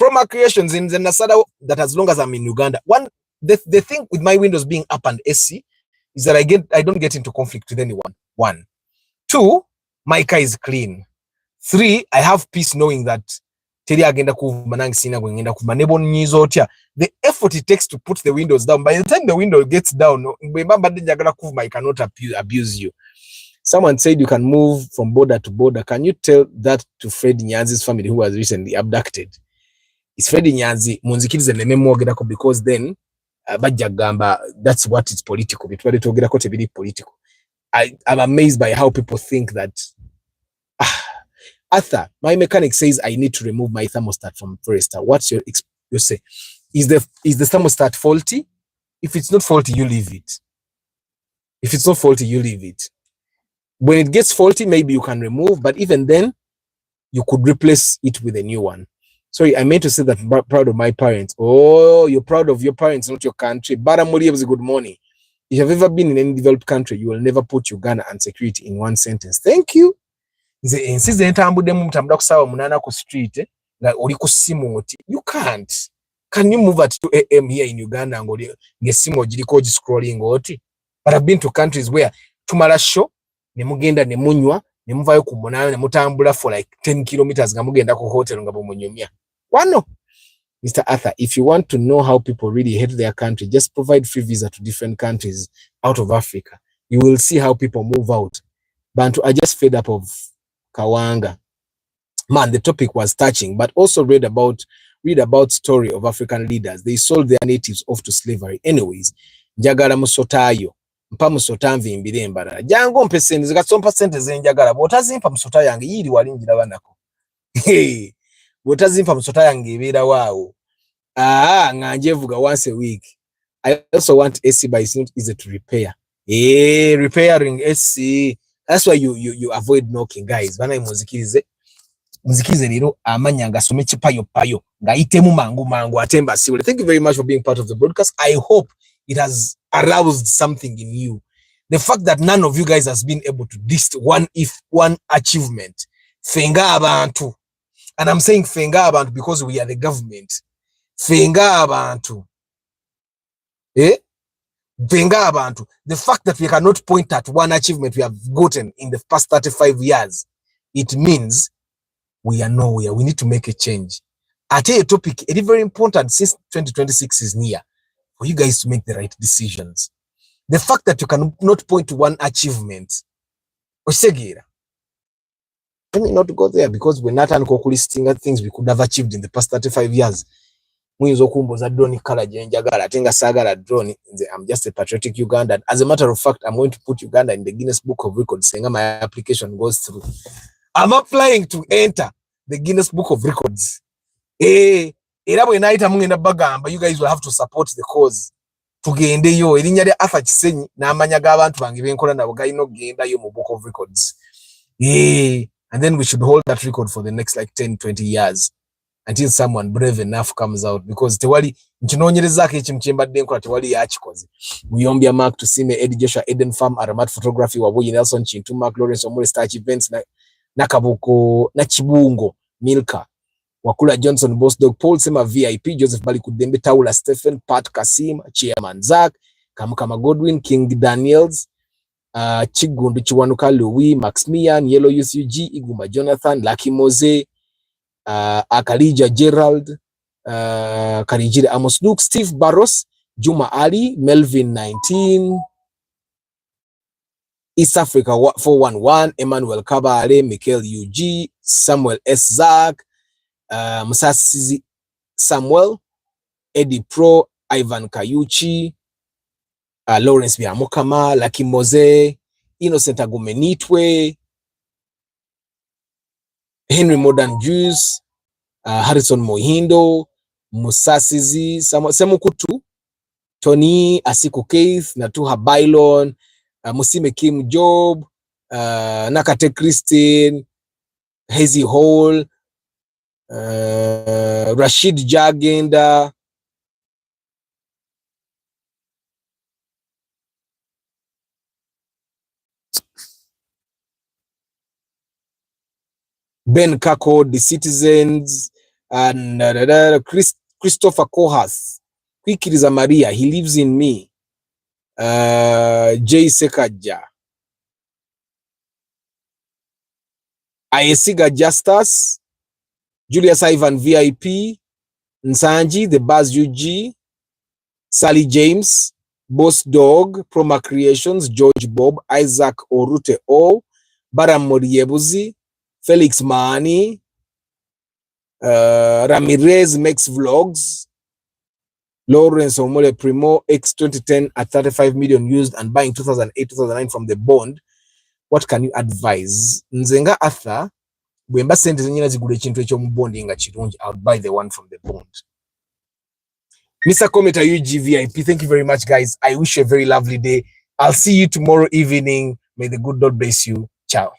Proma creations in the Nasada that as long as I'm in Uganda. The thing with my windows being up and AC is that I don't get into conflict with anyone. 1. 2, my car is clean. 3, I have peace knowing that the effort it takes to put the windows down, by the time the window gets down, I cannot abuse you. Someone said you can move from border to border. Can you tell that to Fred Nyanzi's family who was recently abducted? It's Fred Nyanzi munzikirize nememwogerako, because then bajjagamba that's what it's political. Political. I'm amazed by how people think that Arthur, my mechanic says I need to remove my thermostat from Forester. What's your say? Is the thermostat faulty? If it's not faulty, you leave it. If it's not faulty, you leave it. When it gets faulty, maybe you can remove, but even then, you could replace it with a new one. Sorry, I meant to say that I'm proud of my parents. Oh, you're proud of your parents, not your country. Baramuri was a good morning. If you've ever been in any developed country, you will never put Uganda and security in one sentence. Thank you. You can't. Can you move at 2 a.m. here in Uganda and scrolling? But I've been to countries where tumala show, nemugenda nemunywa, nemuvayo kubonayo, nemutambula for like 10 kilometers ngamugenda ku hotel ngabomunyumya. Wano. Mr. Arthur, if you want to know how people really hate their country, just provide free visa to different countries out of Africa. You will see how people move out. Bantu are just fed up of Kawanga. Man, the topic was touching, but also read about story of African leaders. They sold their natives off to slavery. Anyways, njagala musotayo. Mpa musota nvimbire embalala. Jango mpe sente zikasompa sente zenjagala. Bwotazimpa musota yange yiri walingira banako. Bwotazimpa musota yange ebeera waawo. Nganjevuga once a week. I also want AC, but it's not easy to repair. Repairing AC. That's why you avoid knocking, guys. Bana muzikirize lero amanya ngasome chipayo payo ngaitemu mangu atemba siwele. Thank you very much for being part of the broadcast. I hope it has aroused something in you. The fact that none of you guys has been able to list one achievement. Fenga abantu. And I'm saying fenga abantu because we are the government. Fenga abantu. Fenga abantu. The fact that we cannot point at one achievement we have gotten in the past 35 years, it means we are nowhere. We need to make a change. I tell you a topic, it is very important since 2026 is near for you guys to make the right decisions. The fact that you cannot point to one achievement, let me not go there because we're not listing things we could have achieved in the past 35 years. I'm just a patriotic Ugandan. As a matter of fact, I'm going to put Uganda in the Guinness Book of Records, saying my application goes through. I'm applying to enter the Guinness Book of Records. You guys will have to support the cause. Tugende yo erinya lya Arthur Kisenyi n'amanya g'abantu bange benkola nabo galina okugenda yo mu Book of Records. And then we should hold that record for the next like 10-20 years until someone brave enough comes out, because tewali nkinonyerezako ekintu kyembadde enkola tewali yakikoze. Muyombya Mark Tusime, Eddie Joshua, Eden Farm, Aramat Photography, Wabuyi Nelson, Chintu Mark, Lawrence Omule, Starch Events, Nakabuko, Nachibungo, Milka, Wakula Johnson, Boss Dog, Paul Sema VIP, Joseph Bali Kudembe, Taula Stephen, Pat Kasim, Chairman Zach, Kamukama Godwin, King Daniels, Chigundu Chiwanuka Louis, Maximian, Yellow UCG, Iguma Jonathan, Lucky Mose, Akalija Gerald, Karijire Amos Luke, Steve Barros, Juma Ali, Melvin 19, East Africa 411, Emmanuel Kabale, Michael UG, Samuel S. Zach, Musasizi Samuel, Eddie Pro, Ivan Kayuchi, Lawrence Biamokama, Lucky Mose, Innocent Agumenitwe, Henry Modern Jews, Harrison Mohindo, Musasizi, Semukutu, Tony Asiku Keith, Natuha Bailon, Musime Kim Job, Nakate Christine, Hazy Hall, Rashid Jagenda, Ben Kako, The Citizens, and Christopher Kohas, Kwikiriza Maria, He Lives in Me, Jay Sekaja, Ayesiga Justus, Julius Ivan VIP, Nsanji, The Buzz UG, Sally James, Boss Dog, Proma Creations, George Bob, Isaac Orute O, Baram Moriebuzi, Felix Maani, Ramirez Makes Vlogs, Lawrence Omole Primo, X 2010 at 35 million used and buying 2008-2009 from the bond. What can you advise? Nzenga Arthur, bwemba sente zenyina zigula ekintu ekyo mu bondi nga kirungi, I'll buy the one from the bond. Mr. Kometa UGVIP, thank you very much, guys. I wish you a very lovely day. I'll see you tomorrow evening. May the good Lord bless you. Ciao.